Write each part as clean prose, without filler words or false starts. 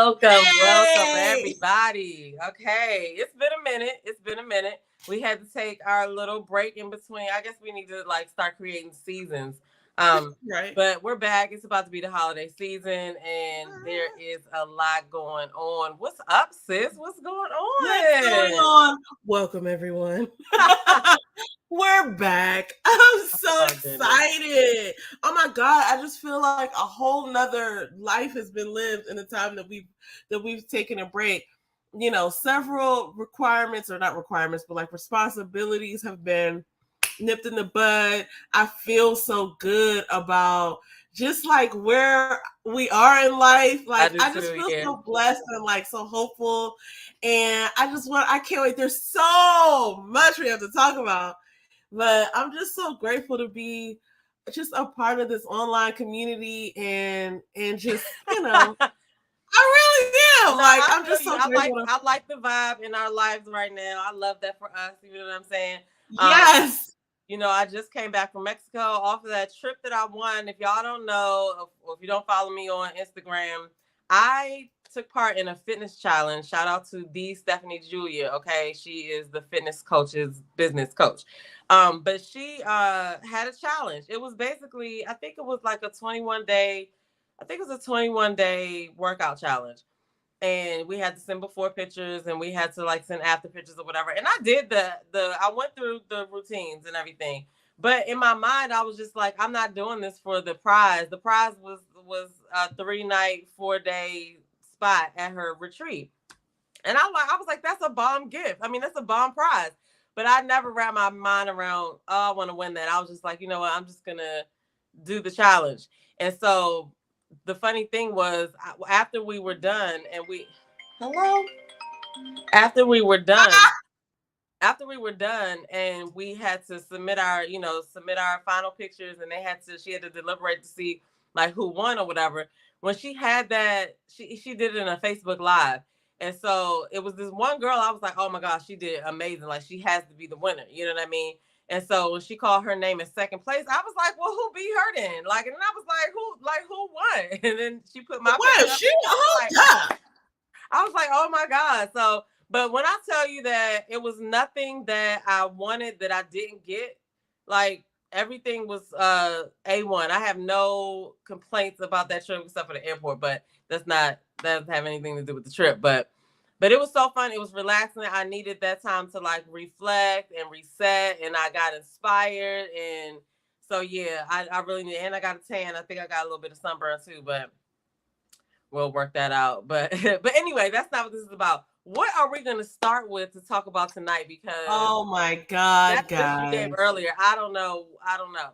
Welcome, Hey! everybody. Okay, it's been a minute. It's been a minute. We had to take our little break in between. I guess we need to like start creating seasons. Um, Right. but we're back. It's about to be the holiday season, and there is a lot going on. What's up, sis? What's going What's going on? on? Welcome, everyone. We're back. I'm so Oh goodness. excited. Oh my God. I just feel like a whole nother life has been lived in the time that we've taken a break. Several requirements, or not requirements, but like responsibilities have been nipped in the bud. I feel so good about just like where we are in life. I Like do I just too. feel Yeah. so blessed and like so hopeful. And I can't wait. There's so much we have to talk about. But I'm just so grateful to be just a part of this online community and just, I really am. No, Like I I'm feel just you. so grateful. I like the vibe in our lives right now. I love that for us. You know what I'm saying? Um, Yes. I just came back from Mexico off of that trip that I won. If y'all don't know, or if you don't follow me on Instagram, I took part in a fitness challenge. Shout out to the Stephanie Julia. Okay, she is the fitness coach's business coach. But she had a challenge. It was basically, I think it was like a 21 day. I think it was a 21-day workout challenge, and we had to send before pictures and we had to like send after pictures or whatever. And I did the I went through the routines and everything. But in my mind, I was just like, I'm not doing this for the prize. The prize was a 3-night, 4-day spot at her retreat. And I was like, that's a bomb gift. I mean, that's a bomb prize. But I never wrapped my mind around, oh, I want to win that. I was just like, you know what, I'm just gonna do the challenge. And so the funny thing was, after we were done, and we, hello, after we were done, and we had to submit our, submit our final pictures, and she had to deliberate to see like who won or whatever. When she had that, she did it in a Facebook Live. And so it was this one girl, I was like, oh my gosh, she did amazing. Like she has to be the winner. You know what I mean? And so when she called her name in second place, I was like, well, who beat her then? Like, and then I was like, who won? And then she put my Wow, picture up, she and hold up. I was like, oh my God. So, but when I tell you that it was nothing that I wanted that I didn't get, like everything was A1. I have no complaints about that trip except for the airport, but that doesn't have anything to do with the trip. But it was so fun. It was relaxing. I needed that time to like reflect and reset, and I got inspired. And so yeah, I really need, and I got a tan. I think I got a little bit of sunburn too, but we'll work that out. But but anyway, that's not what this is about. What are we going to start with to talk about tonight? Because Oh my God, that list you gave guys. earlier, I don't know. I don't know.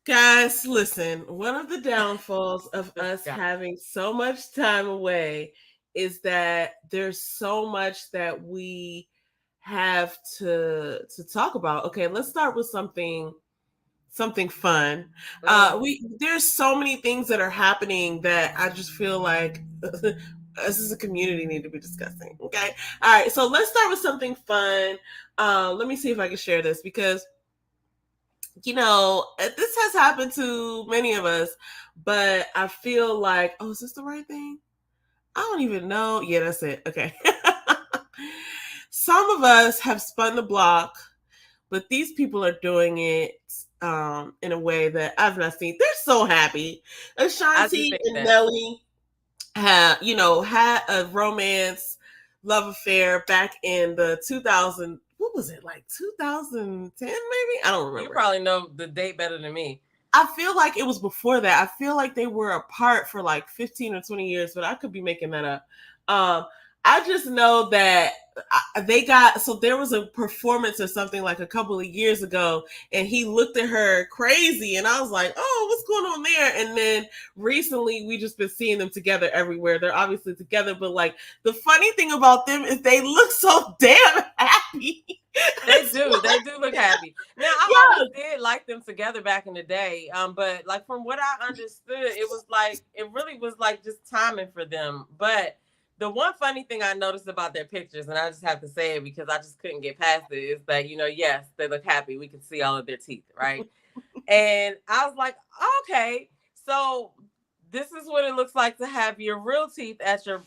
Guys, listen, one of the downfalls of This us guy. having so much time away is that there's so much that we have to talk about. Okay, let's start with something fun. Mm. We There's so many things that are happening that I just feel like us as a community need to be discussing. Okay, all right. So let's start with something fun. Let me see if I can share this because this has happened to many of us, but I feel like, oh, is this the right thing? I don't even know. Yeah, that's it. Okay. Some of us have spun the block, but these people are doing it in a way that I've not seen. They're so happy. I do Ashanti think and that. Nelly had a romance love affair back in the 2000. What was it, like 2010? Maybe, I don't You remember. probably know the date better than me. I feel like it was before that. I feel like they were apart for like 15 or 20 years, but I could be making that up. Um, I just know that there was a performance or something like a couple of years ago, and he looked at her crazy, and I was like, oh, what's going on there? And then recently, we just been seeing them together everywhere. They're obviously together, but like the funny thing about them is they look so damn happy. They It's do. They like, do look happy. Now, I always yeah, did like them together back in the day. But like from what I understood, it was like it really was like just timing for them. But the one funny thing I noticed about their pictures, and I just have to say it because I just couldn't get past it, is that yes, they look happy. We can see all of their teeth, right? And I was like, okay, so this is what it looks like to have your real teeth at your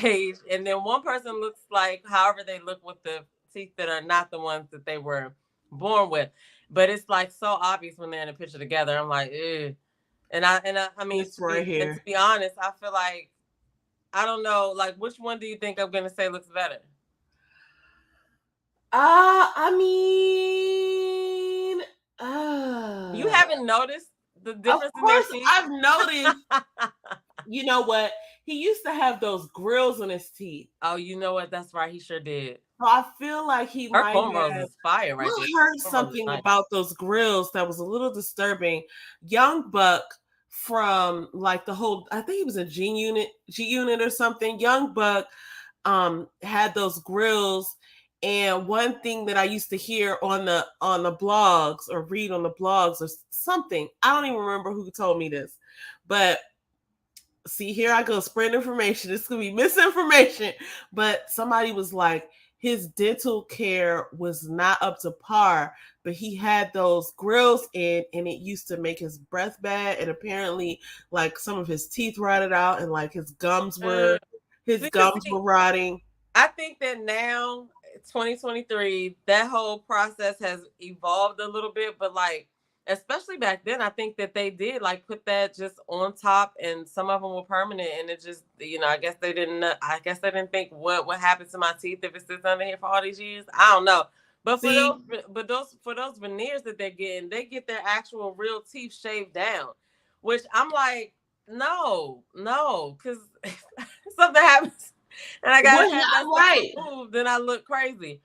age, and then one person looks like however they look with the teeth that are not the ones that they were born with. But it's like so obvious when they're in a picture together. I'm like, ew. I mean, This right to here. be honest, I feel like I don't know, like which one do you think I'm gonna say looks better? I mean, You uh, haven't noticed the of difference in their course teeth? I've noticed. You know what? He used to have those grills on his teeth. Oh, you know what? That's right. He sure did. So I feel like he Her might cornrows have. is fire right there. I heard Cornrows is something nice. about those grills that was a little disturbing. Young Buck from like the whole, I think he was in G Unit or something. Young Buck had those grills, and one thing that I used to hear on the blogs or read on the blogs or something, I don't even remember who told me this, but see, here I go spreading information. This could be misinformation, but somebody was like, his dental care was not up to par, but he had those grills in, and it used to make his breath bad. And apparently, like some of his teeth rotted out, and like his Because gums were rotting. I think that now, 2023, that whole process has evolved a little bit, but like, especially back then, I think that they did like put that just on top, and some of them were permanent, and it just, I guess they didn't. I guess they didn't think what happened to my teeth if it sits under here for all these years. I don't know. But See, for those veneers that they're getting, they get their actual real teeth shaved down, which I'm like, no, no, because something happens and I gotta well, have that stuff right. removed, then I look crazy.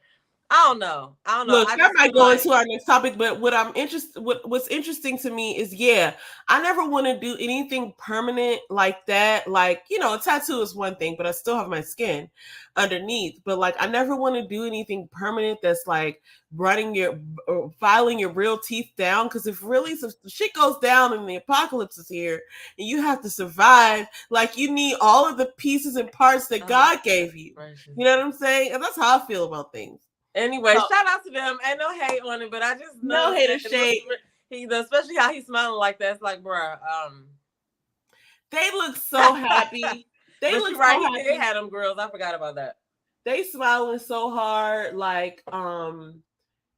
I don't know. I don't know. Look, I that just might feel go like into our next topic, but what's interesting to me is, yeah, I never want to do anything permanent like that. Like, a tattoo is one thing, but I still have my skin underneath. But like, I never want to do anything permanent that's like running your or filing your real teeth down. Because if really some shit goes down and the apocalypse is here and you have to survive, like you need all of the pieces and parts that oh, God gave you. gracious. You know what I'm saying? And that's how I feel about things. Anyway, So, shout out to them. Ain't no hate on it, but I just no noticed hater that it looks shade. especially how he's smiling like that. It's like, bruh, They look so happy. They but look you're right, so he did happy. have them girls. I forgot about that. They smiling so hard, like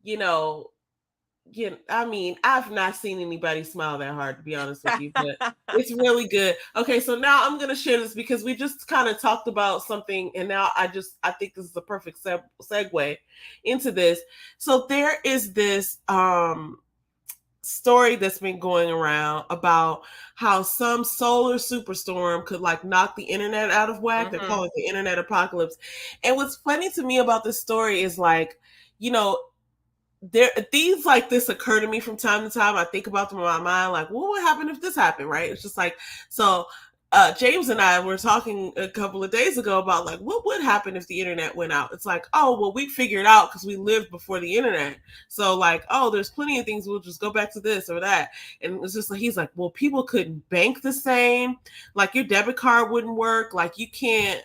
you know, I mean, I've not seen anybody smile that hard, to be honest with you, but it's really good. Okay, so now I'm gonna share this because we just kind of talked about something, and now I think this is a perfect segue into this. So there is this story that's been going around about how some solar superstorm could like knock the internet out of whack. They're Mm-hmm. calling it the internet apocalypse. And what's funny to me about this story is like, you know, there things like this occur to me from time to time. I think about them in my mind, like, what would happen if this happened, right? It's just like so. James and I were talking a couple of days ago about like what would happen if the internet went out. It's like, oh well, we figured out because we lived before the internet. So like, oh, there's plenty of things. We'll just go back to this or that. And it's just like he's like, well, people couldn't bank the same. Like your debit card wouldn't work. Like you can't.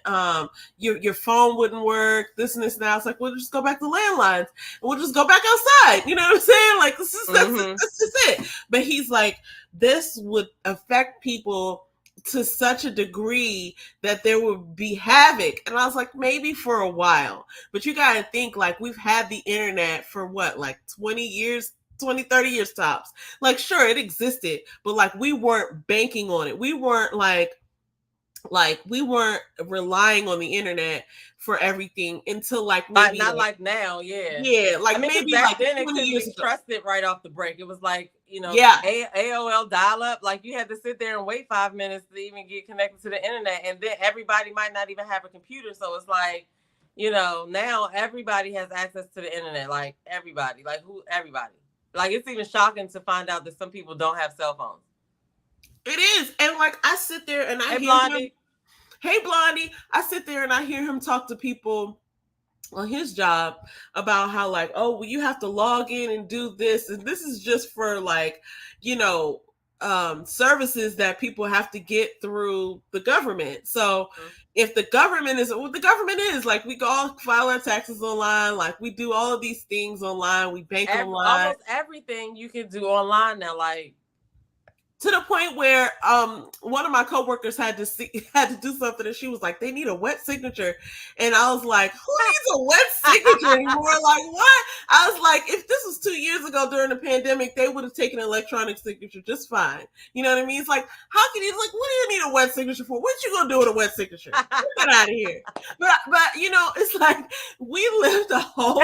Your phone wouldn't work. This and this. Now it's like, we'll just go back to landlines. We'll just go back outside. You know what I'm saying? Like Mm-hmm. that's just it. But he's like, this would affect people to such a degree that there would be havoc. And I was like, maybe for a while. But you got to think like we've had the internet for what, like 20 years, 20, 30 years tops. Like, sure, it existed, but like we weren't banking on it. We weren't like we weren't relying on the internet for everything until like maybe Not like like now, yeah. yeah, I like mean, because maybe back like then it 20 couldn't years be ago. trusted right off the break. It was like, Yeah. AOL dial up. Like you had to sit there and wait 5 minutes to even get connected to the internet. And then everybody might not even have a computer. So it's like, now everybody has access to the internet. Like everybody. Like everybody. Like it's even shocking to find out that some people don't have cell phones. It is. And like I sit there and I Hey, hear him, Blondie. hey Blondie, I sit there and I hear him talk to people on his job about how like, oh well, you have to log in and do this, and this is just for like, you know, services that people have to get through the government. So if the government is what the government is, like we all file our taxes online, like we do all of these things online, we bank online. Almost everything you can do online now. Like to the point where one of my coworkers had to do something, and she was like, they need a wet signature, and I was like, who needs a wet signature anymore? Like, what? I was like, if this was 2 years ago during the pandemic, they would have taken an electronic signature just fine. You know what I mean? It's like, how can you, like, what do you need a wet signature for? What you gonna do with a wet signature? Get out of here. But you know, it's like we lived a whole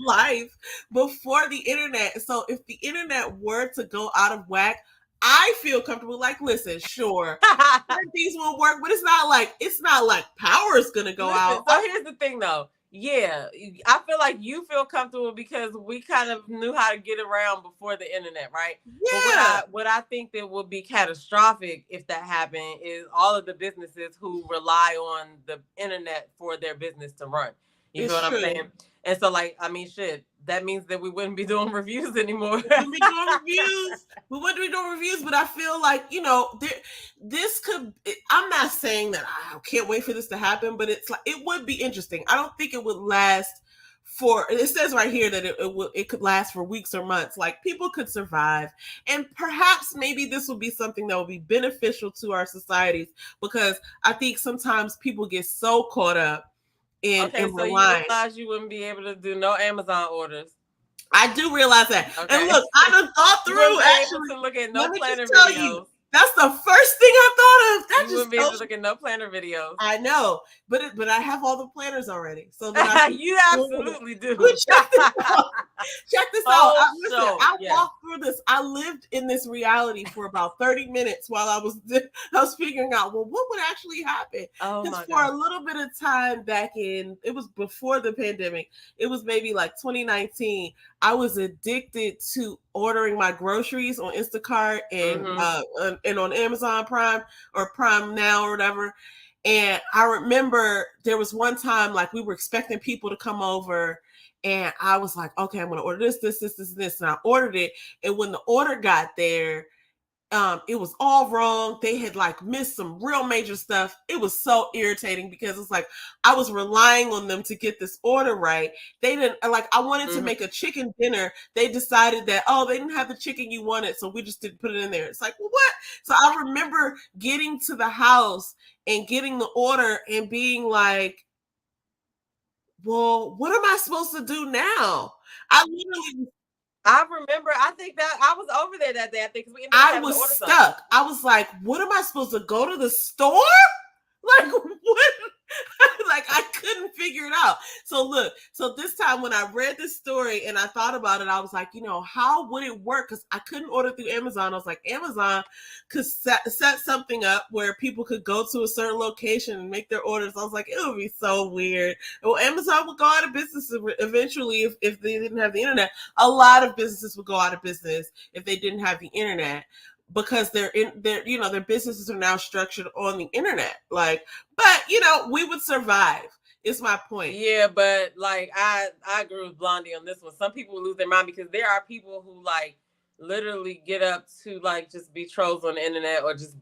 life before the internet. So if the internet were to go out of whack, I feel comfortable. Like, listen, sure, things will work, but it's not like power is gonna go out. So here's the thing, though. Yeah, I feel like you feel comfortable because we kind of knew how to get around before the internet, right? Yeah. But what I think that would be catastrophic if that happened is all of the businesses who rely on the internet for their business to run. You feel what I'm saying? And so, like, I mean, shit, that means that we wouldn't be doing reviews anymore. We wouldn't be doing reviews. We wouldn't be doing reviews, but I feel like, you know, this could, I'm not saying that I can't wait for this to happen, but it's like, it would be interesting. I don't think it would last for, it says right here that it could last for weeks or months. Like, people could survive. And perhaps maybe this will be something that will be beneficial to our societies, because I think sometimes people get so caught up in so relying. You realize you wouldn't be able to do no Amazon orders. I do realize that. Okay. And look, I done thought through, actually. To look at no planner videos. You, that's the first thing I thought of. That you wouldn't be able to look at no planner videos. I know, but I have all the planners already. So that you absolutely do. Check this out. I walked through this. I lived in this reality for about 30 minutes while I was figuring out, well, what would actually happen? Because for a little bit of time back in, it was before the pandemic. It was maybe like 2019. I was addicted to ordering my groceries on Instacart and on Amazon Prime or Prime Now or whatever. And I remember there was one time, like, we were expecting people to come over, and I was like, okay, I'm going to order this. And I ordered it. And when the order got there, it was all wrong. They had like missed some real major stuff. It was so irritating because it's like I was relying on them to get this order right. They didn't, like, I wanted to make a chicken dinner. They decided that, they didn't have the chicken you wanted, so we just didn't put it in there. It's like, well, what? So I remember getting to the house and getting the order and being like, well, what am I supposed to do now? I remember, I think that I was over there that day. I think I was stuck. Something. I was like, what am I supposed to go to the store? Like, what? Like, I couldn't figure it out. So look, this time when I read this story and I thought about it, I was like, how would it work? Because I couldn't order through Amazon. I was like, Amazon could set something up where people could go to a certain location and make their orders. I was like, it would be so weird. Well, Amazon would go out of business eventually if they didn't have the internet. A lot of businesses would go out of business if they didn't have the internet, because their businesses are now structured on the internet. Like, but we would survive. Is my point. Yeah, but like I agree with Blondie on this one. Some people lose their mind because there are people who like literally get up to like just be trolls on the internet or just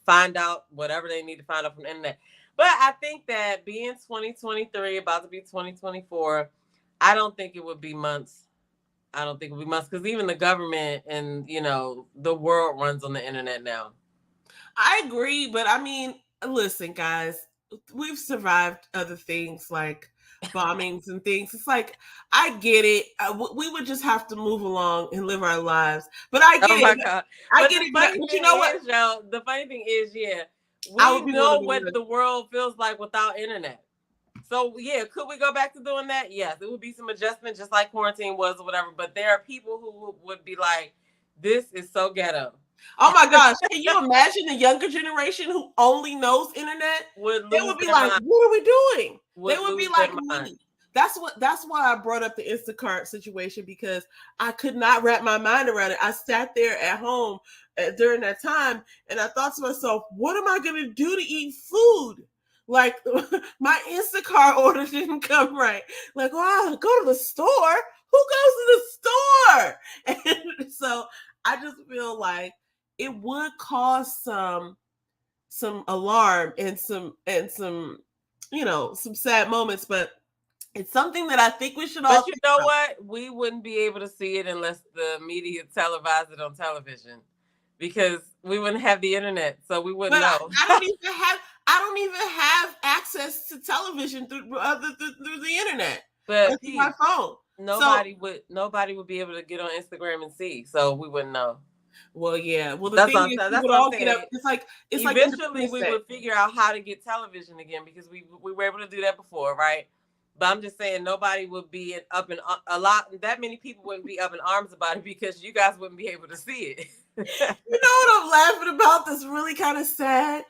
find out whatever they need to find out from the internet. But I think that being 2023, about to be 2024, I don't think it would be months. I don't think it would be months because even the government and, the world runs on the internet now. I agree, but I mean, listen, guys, we've survived other things like bombings and things. It's like, I get it. We would just have to move along and live our lives. But I get it. Oh my God. I get it. But you know what? The funny thing is, we know what the world feels like without internet. So, yeah, could we go back to doing that? Yes, it would be some adjustment, just like quarantine was or whatever. But there are people who would be like, this is so ghetto. Oh, my gosh. Can you imagine the younger generation who only knows internet? They would be like, what are we doing? They would be like, me. That's why I brought up the Instacart situation, because I could not wrap my mind around it. I sat there at home during that time, and I thought to myself, what am I going to do to eat food? Like, my Instacart order didn't come right. Like, wow, go to the store? Who goes to the store? And so I just feel like it would cause some alarm and some some sad moments, but it's something that I think we should all. But you know what? We wouldn't be able to see it unless the media televised it on television. because we wouldn't have the internet, so we wouldn't But know. I don't even have access to television through the internet or But through my Pete, phone. So nobody would be able to get on Instagram and see, so we wouldn't know. well, yeah. Well, the That's thing what I'm is, saying. That's people what I'm all get up. saying. It's like Eventually, Independence we Day. would figure out how to get television again because we were able to do that before, right? But I'm just saying nobody would be up in a lot. That many people wouldn't be up in arms about it because you guys wouldn't be able to see it. You know what I'm laughing about? That's really kind of sad.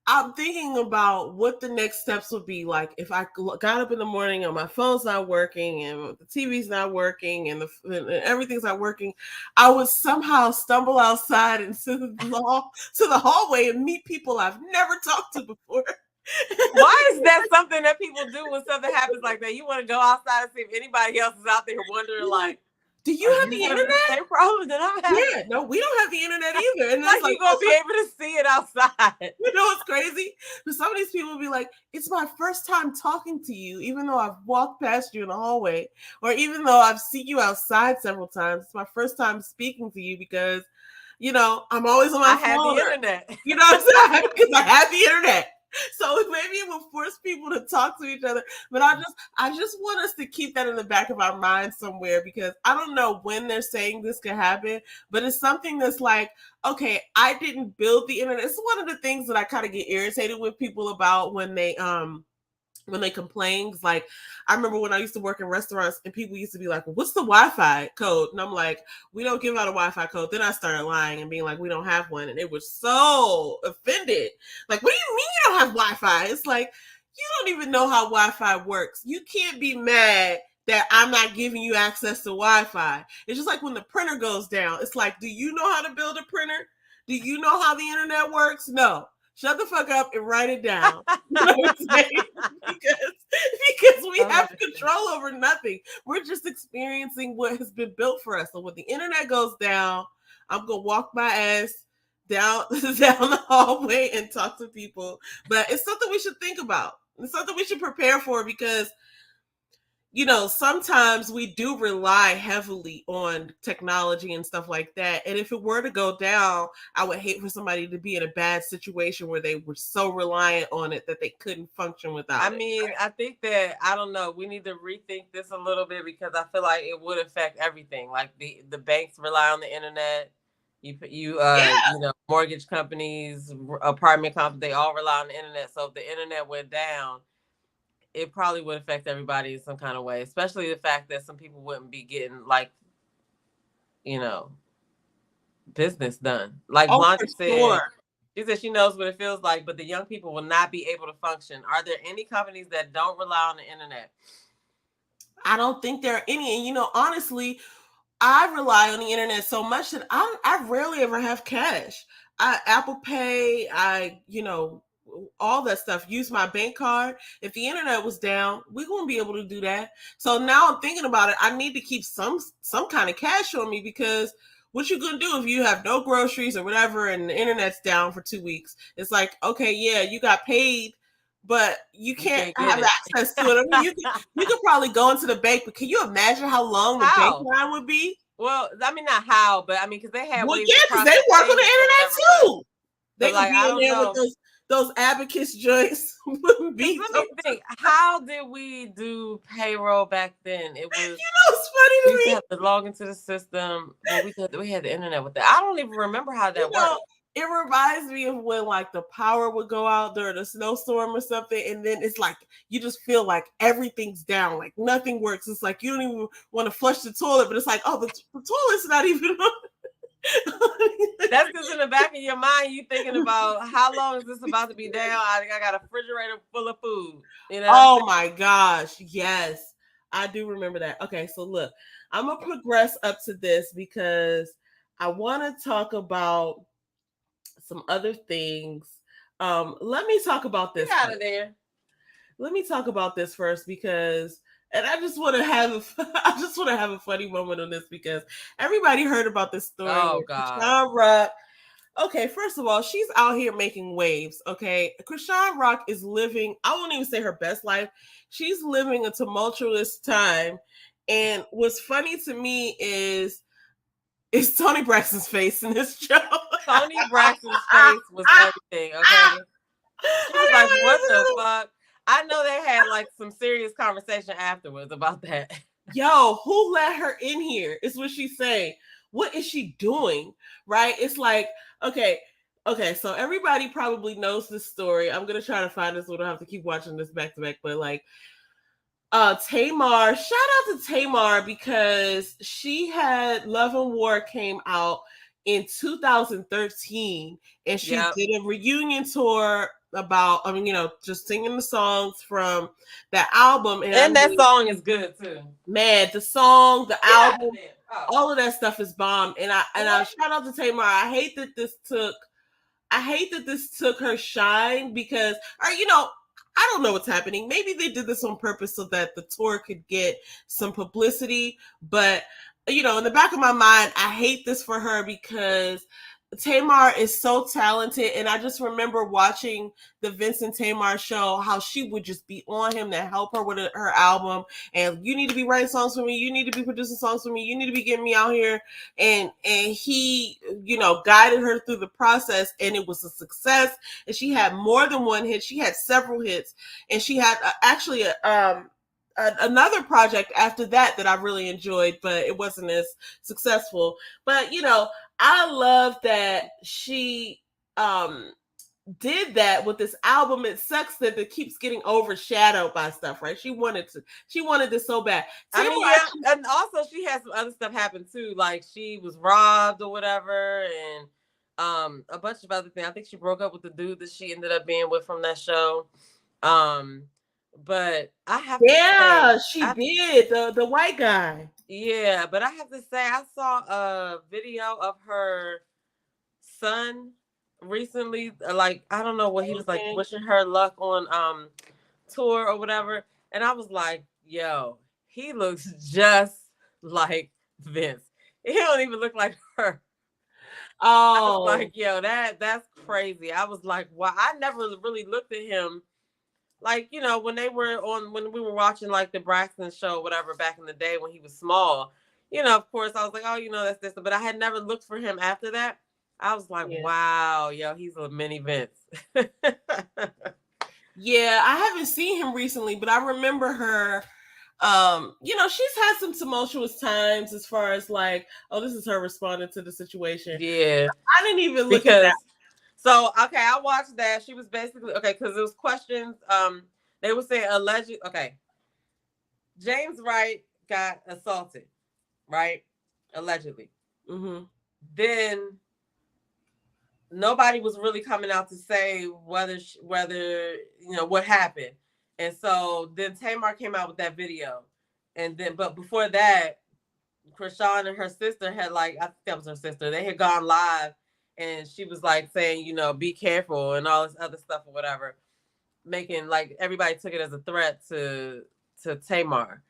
I'm thinking about what the next steps would be like if I got up in the morning and my phone's not working and the TV's not working and and everything's not working. I would somehow stumble outside into the hallway and meet people I've never talked to before. Why is that something that people do when something happens like that? You want to go outside and see if anybody else is out there wondering, like, do you are have you the having internet? the same problem that I'm having? Yeah, no, we don't have the internet either. And like it's like, you gonna be able to see it outside. you know what's crazy? But some of these people will be like, it's my first time talking to you, even though I've walked past you in the hallway, or even though I've seen you outside several times. It's my first time speaking to you because, you know, I'm always on my phone. I had the internet. You know what I'm saying? Because I have the internet. So maybe it will force people to talk to each other. But I just want us to keep that in the back of our minds somewhere because I don't know when they're saying this could happen, but it's something that's like, okay, I didn't build the internet. It's one of the things that I kind of get irritated with people about when they complain. Like, I remember when I used to work in restaurants and people used to be like, well, what's the Wi-Fi code? And I'm like, we don't give out a Wi-Fi code. Then I started lying and being like, we don't have one. And they were so offended. Like, what do you mean you don't have Wi-Fi? It's like, you don't even know how Wi-Fi works. You can't be mad that I'm not giving you access to Wi-Fi. It's just like when the printer goes down. It's like, do you know how to build a printer? Do you know how the internet works? No. Shut the fuck up and write it down. You know what I'm saying? Because we have control over nothing. We're just experiencing what has been built for us. So when the internet goes down, I'm gonna walk my ass down the hallway and talk to people. But it's something we should think about. It's something we should prepare for because, you know, sometimes we do rely heavily on technology and stuff like that. And if it were to go down, I would hate for somebody to be in a bad situation where they were so reliant on it that they couldn't function without it. I mean, I think that, I don't know, we need to rethink this a little bit because I feel like it would affect everything. Like the banks rely on the internet. You know, mortgage companies, apartment companies, they all rely on the internet. So if the internet went down, it probably would affect everybody in some kind of way, especially the fact that some people wouldn't be getting, like, you know, business done. Like Blanche said, she said she knows what it feels like, but the young people will not be able to function. Are there any companies that don't rely on the internet? I don't think there are any. And, you know, honestly, I rely on the internet so much that I rarely ever have cash. Apple Pay, all that stuff. Use my bank card. If the internet was down, we wouldn't be able to do that. So now I'm thinking about it. I need to keep some kind of cash on me because what you gonna do if you have no groceries or whatever and the internet's down for 2 weeks? It's like, okay, yeah, you got paid, but you can't have access to it. I mean, you could probably go into the bank, but can you imagine how long the bank line would be? Well, I mean, not how, but I mean, because they have ways. Yeah, because they work on the internet too. They could be in there with those abacus joints. Let me think. How did we do payroll back then? It was, you know, it's funny to me. We had to log into the system. Well, we had the internet with that. I don't even remember how that worked. It reminds me of when, like, the power would go out during a snowstorm or something, and then it's like you just feel like everything's down, like nothing works. It's like you don't even want to flush the toilet, but it's like, oh, the toilet's not even on. That's because in the back of your mind, you thinking about how long is this about to be down? I think I got a refrigerator full of food. You know? Oh my gosh, yes, I do remember that. Okay, so look, I'm gonna progress up to this because I want to talk about some other things. Let me talk about this. Get out of there. Let me talk about this first because, and I just want to have a funny moment on this because everybody heard about this story. Oh God. Krishan Rock. Okay, first of all, she's out here making waves. Okay, Krishan Rock is living, I won't even say her best life. She's living a tumultuous time. And what's funny to me is Toni Braxton's face in this show. Tony Braxton's face was everything. Okay, she was like, "What the fuck?" I know they had like some serious conversation afterwards about that. Yo, who let her in here? Is what she's saying. What is she doing? Right? It's like, okay, okay, so everybody probably knows this story. I'm gonna try to find this. We don't have to keep watching this back to back, but like Tamar, shout out to Tamar because she had Love and War came out in 2013 and she Yep. did a reunion tour about, I mean, just singing the songs from that album. And I And that mean, song is good too. man, the song, the Yeah. album, all of that stuff is bomb. And I shout out to Tamar. I hate that this took her shine because, or I don't know what's happening. Maybe they did this on purpose so that the tour could get some publicity. But in the back of my mind, I hate this for her because Tamar is so talented, and I just remember watching the Vincent Tamar show, how she would just be on him to help her with her album. And you need to be writing songs for me. You need to be producing songs for me. You need to be getting me out here. And he, guided her through the process, and it was a success. And she had more than one hit. She had several hits, and she had actually another project after that I really enjoyed, but it wasn't as successful. But I love that she did that with this album. It sucks that it keeps getting overshadowed by stuff, right? She wanted this so bad. I mean, yeah, and also she had some other stuff happen too, like she was robbed or whatever, and a bunch of other things. I think she broke up with the dude that she ended up being with from that show. Um, but I have to Yeah, say, she did. The white guy. yeah, but I have to say, I saw a video of her son recently. Like, I don't know what he was like Okay. wishing her luck on tour or whatever, and I was like, yo, he looks just like Vince. He don't even look like her. I was Oh, like, yo, that's crazy. I was like, wow, I never really looked at him like, when we were watching like the Braxton show or whatever back in the day when he was small. Of course I was like, oh, that's this, but I had never looked for him after that. I was like, yeah. wow, yo, he's a mini Vince. Yeah, I haven't seen him recently, but I remember her. She's had some tumultuous times as far as like, oh, this is her responding to the situation. Yeah, I didn't even look at that. because so okay, I watched that. She was basically okay because it was questions. They were saying alleged. Okay, James Wright got assaulted, right? Allegedly. Mm-hmm. Then nobody was really coming out to say whether what happened, and so then Tamar came out with that video, and then but before that, Krishan and her sister had like I think that was her sister. They had gone live, and she was like saying be careful and all this other stuff or whatever, making like everybody took it as a threat to Tamar.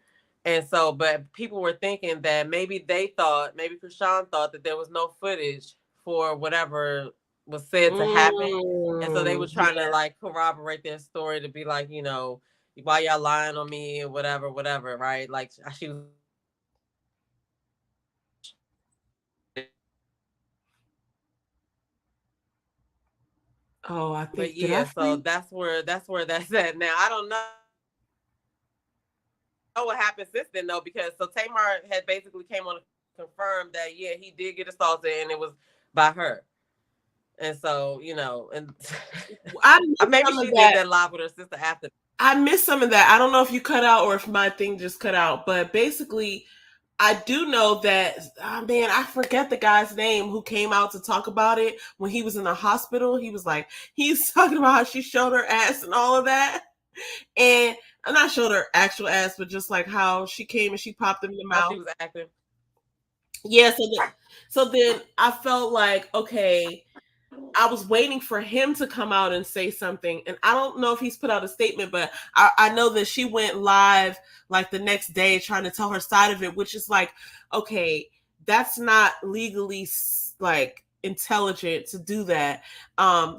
And so, but people were thinking that maybe Krishan thought that there was no footage for whatever was said to happen. And so they were trying to Yeah. like corroborate their story to be like, why y'all lying on me or whatever, right? Like she was Oh, I but think did I yeah, so freeze? that's where that's at now. I don't know what happened since then though, because so Tamar had basically came on to confirm that yeah, he did get assaulted and it was by her. And so, and I missed maybe some of she did that. that live with her sister after. I missed some of that. I don't know if you cut out or if my thing just cut out, but basically, I do know that. Oh man, I forget the guy's name who came out to talk about it when he was in the hospital. He was like, he's talking about how she showed her ass and all of that, and I'm not showed her actual ass, but just like how she came and she popped him in the How she mouth. was acting. Yeah, so then I felt like, okay, I was waiting for him to come out and say something. And I don't know if he's put out a statement, but I know that she went live like the next day trying to tell her side of it, which is like, okay, that's not legally like intelligent to do that.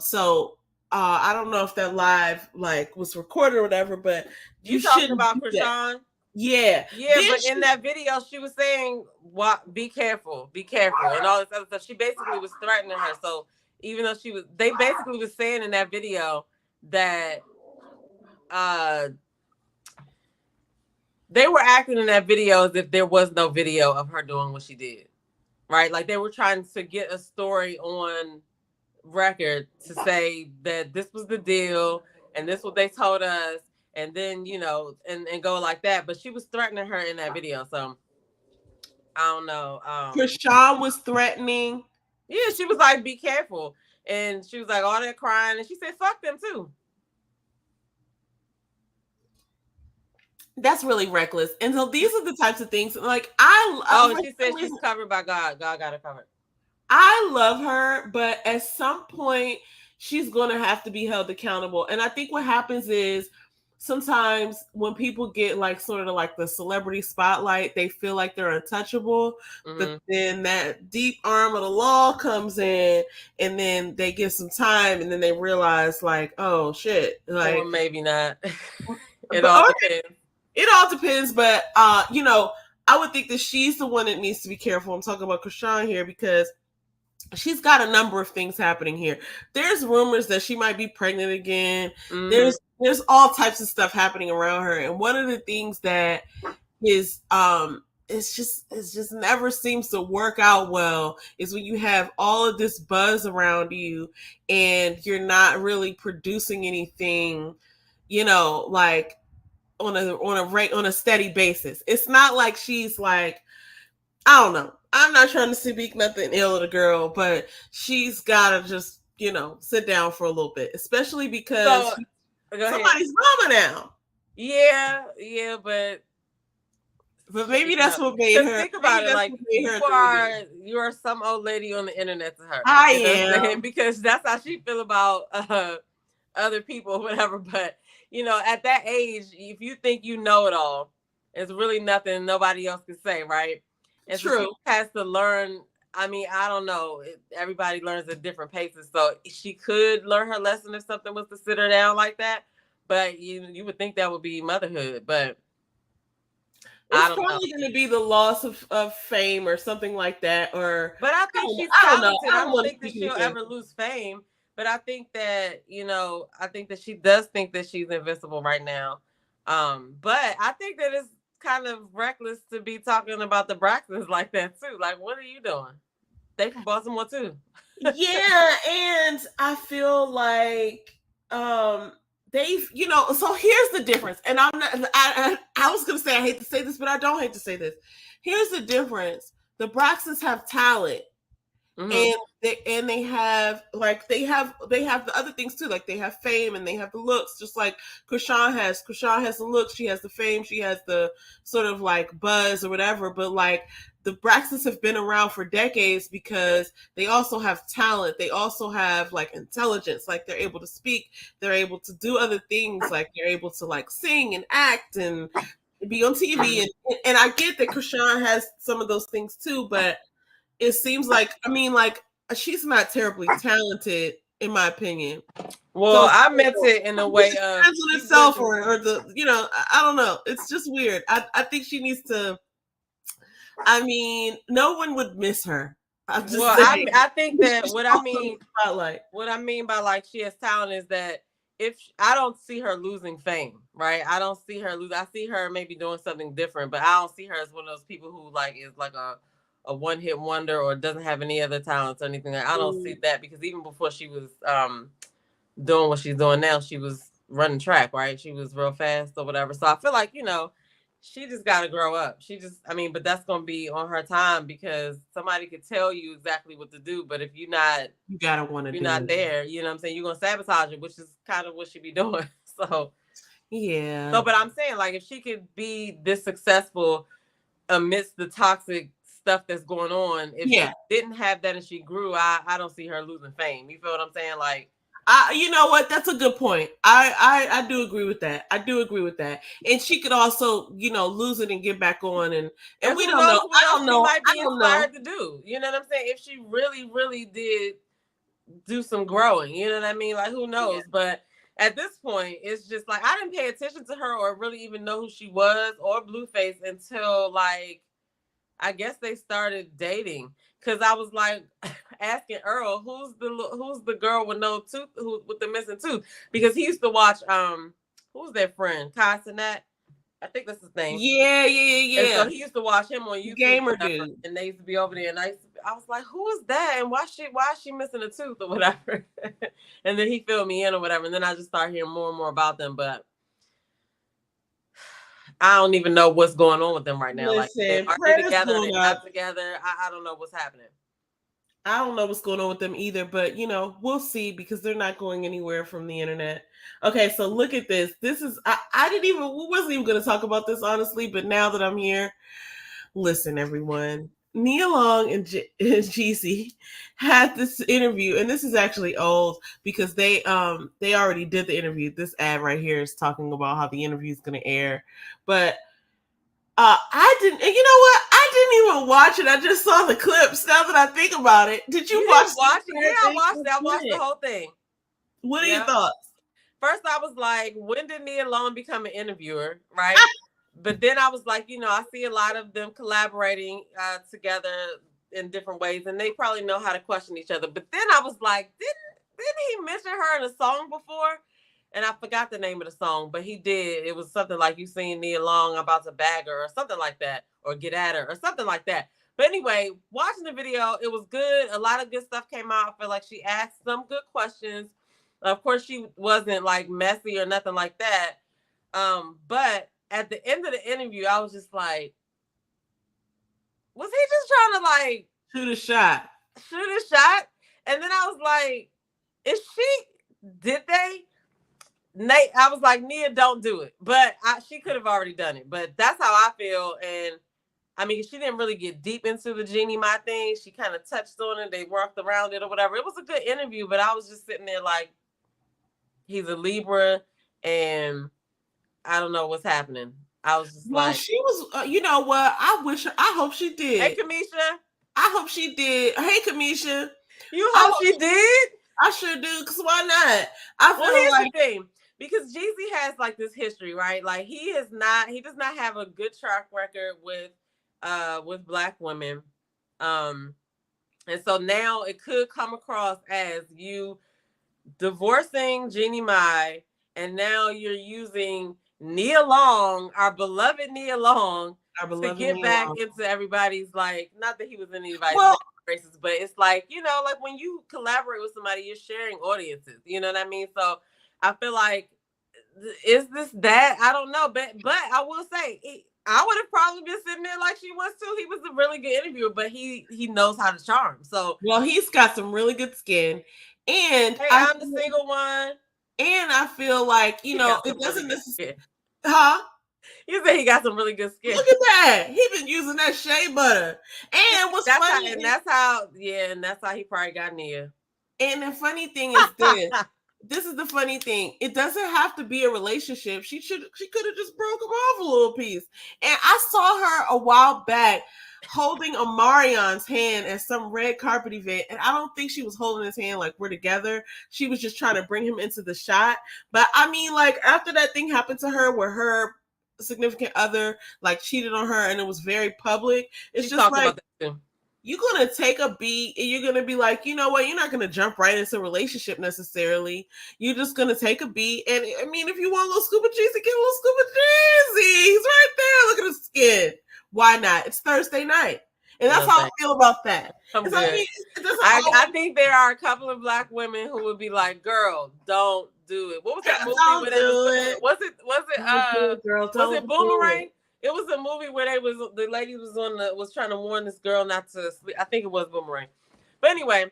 So I don't know if that live like was recorded or whatever, but you You talking shouldn't about do that. Krishan? Yeah. Yeah, but in that video, she was saying, "What? Be careful, and all this other stuff." She basically was threatening her. So even though they basically was saying in that video that uh they were acting in that video as if there was no video of her doing what she did, right? Like they were trying to get a story on record to say that this was the deal and this what they told us, and then and go like that. But she was threatening her in that video, so I don't know. Krishan was threatening. Yeah, she was like, "Be careful," and she was like all that crying, and she said, "Fuck them too." That's really reckless. And so these are the types of things like She said she's covered by God. God got her covered. I love her, but at some point she's going to have to be held accountable. And I think what happens is sometimes when people get like sort of like the celebrity spotlight, they feel like they're untouchable. Mm-hmm. But then that deep arm of the law comes in, and then they get some time, and then they realize like, oh shit, like, or maybe not. It all depends. It all depends, but I would think that she's the one that needs to be careful. I'm talking about Krishan here because she's got a number of things happening here. There's rumors that she might be pregnant again. Mm-hmm. There's all types of stuff happening around her, and one of the things that is it's just never seems to work out well is when you have all of this buzz around you and you're not really producing anything, like on a steady basis. It's not like she's like, I don't know. I'm not trying to speak nothing ill of the girl, but she's gotta just, sit down for a little bit, especially because somebody's mama now. Yeah, but maybe that's what made her. Think about it, like you are some old lady on the internet to her. I am, because that's how she feel about other people, whatever. But at that age, if you think you know it all, it's really nothing nobody else can say, right? And true. So she has to learn. I mean, I don't know. Everybody learns at different paces. So she could learn her lesson if something was to sit her down like that. But you would think that would be motherhood. But it's probably going to be the loss of fame or something like that. But I think she's talented. I don't think that she'll ever lose fame. But I think that, she does think that she's invincible right now. But I think that it's kind of reckless to be talking about the Braxtons like that too. Like, what are you doing? They from Baltimore too. Yeah, and I feel like they've, so here's the difference. And I'm not, I was gonna say I hate to say this, but I don't hate to say this. Here's the difference. The Braxtons have talent. Mm-hmm. And they have the other things too, like they have fame and they have the looks, just like Krishan has the looks, she has the fame, she has the sort of like buzz or whatever. But like the Braxtons have been around for decades because they also have talent, they also have like intelligence, like they're able to speak, they're able to do other things, like they're able to like sing and act and be on TV, and I get that Krishan has some of those things too, but it seems like, she's not terribly talented, in my opinion. Well, so, I meant it in a way of depends on herself or the, I don't know. It's just weird. I think she needs to. No one would miss her. I think that what I mean by like she has talent is that if I don't see her losing fame, right? I don't see her lose. I see her maybe doing something different, but I don't see her as one of those people who like is like a one-hit wonder or doesn't have any other talents or anything. I don't see that, because even before she was doing what she's doing now, she was running track, right? She was real fast or whatever. So I feel like, she just got to grow up. But that's going to be on her time, because somebody could tell you exactly what to do. But if you're not, you're not there, you know what I'm saying? You're going to sabotage it, which is kind of what she be doing. So, yeah. So, but I'm saying, like, if she could be this successful amidst the toxic stuff that's going on, if she didn't have that and she grew, I don't see her losing fame. You feel what I'm saying? Like, you know what? That's a good point. I do agree with that. And she could also, lose it and get back on, and we don't know. I don't know. She might be inspired to do. You know what I'm saying? If she really, really did do some growing, you know what I mean? Like, who knows? Yeah. But at this point, it's just like I didn't pay attention to her or really even know who she was or Blueface until like I guess they started dating. Cause I was like asking Earl, who's the girl with no tooth, who with the missing tooth? Because he used to watch who's their friend, Kai Cenat? I think that's his name. Yeah, yeah, yeah, And so yeah. he used to watch him on The YouTube, gamer whatever, dude. and they used to be over there. And I was like, who is that? And why is she missing a tooth or whatever? And then he filled me in or whatever. And then I just started hearing more and more about them. But I don't even know what's going on with them right now. Like, Listen, are they prayers together? Are going they up. not together? I don't know what's happening. I don't know what's going on with them either, but we'll see because they're not going anywhere from the internet. Okay, so look at this. This is I didn't even we wasn't even gonna talk about this honestly, but now that I'm here, listen, everyone. Nia Long and and Jeezy had this interview, and this is actually old because they already did the interview. This ad right here is talking about how the interview is gonna air, but I didn't. And you know what? I didn't even watch it. I just saw the clips. Now that I think about it, did you You watch didn't watch it? Yeah, I thing? watched it. I watched the whole thing. What are your Yeah. thoughts? First, I was like, when did Nia Long become an interviewer? Right. But then I was like, I see a lot of them collaborating together in different ways, and they probably know how to question each other. But then I was like, didn't he mention her in a song before? And I forgot the name of the song, but he did. It was something like "You seen Nia Long, I'm about to bag her" or something like that, or "Get at her" or something like that. But anyway, watching the video, it was good. A lot of good stuff came out. I feel like she asked some good questions. Of course, she wasn't like messy or nothing like that. But at the end of the interview, I was just like, was he just trying to like Shoot a shot. shoot a shot? And then I was like, is she? Did they? Nate, I was like, Nia, don't do it. But she could have already done it. But that's how I feel. And I mean, she didn't really get deep into the Genie My thing. She kind of touched on it. They worked around it or whatever. It was a good interview, but I was just sitting there like, he's a Libra, and I don't know what's happening. I was just Well, like, she was. You know what? I hope she did. hey, Kamisha. I hope she did. Hey, Kamisha. You hope she did? I sure do. Cause why not? I feel here's like the thing. Because Jeezy has like this history, right? Like he does not have a good track record with black women. And so now it could come across as you divorcing Jeannie Mai, and now you're using Nia Long, our beloved Nia Long, our to beloved get Nia back Long. into everybody's like, not that he was in anybody's bad graces, but it's like, like when you collaborate with somebody, you're sharing audiences. You know what I mean? So I feel like, is this that? I don't know, but I will say, I would have probably been sitting there like she was too. He was a really good interviewer, but he knows how to charm. So he's got some really good skin, and hey, I'm the single one. And I feel like it doesn't necessarily. Huh? You said he got some really good skin. Look at that. He been using that shea butter. And what's funny, and that's how he probably got Nia. And the funny thing is this. This is the funny thing. It doesn't have to be a relationship. She could have just broke him off a little piece. And I saw her a while back holding Omarion's hand at some red carpet event, and I don't think she was holding his hand like we're together. She was just trying to bring him into the shot. But I mean, like after that thing happened to her, where her significant other like cheated on her, and it was very public. It's just like you're going to take a beat and you're going to be like, you know what? You're not going to jump right into a relationship necessarily. You're just going to take a beat. And I mean, if you want a little scuba Jeezy, get a little scuba Jeezy. He's right there. Look at his skin. Why not? It's Thursday night. And that's how I feel about that. I'm good. I think there are a couple of black women who would be like, girl, don't do it. What was that movie where they was it Boomerang? It was a movie where the lady was trying to warn this girl not to sleep. I think it was Boomerang. But anyway,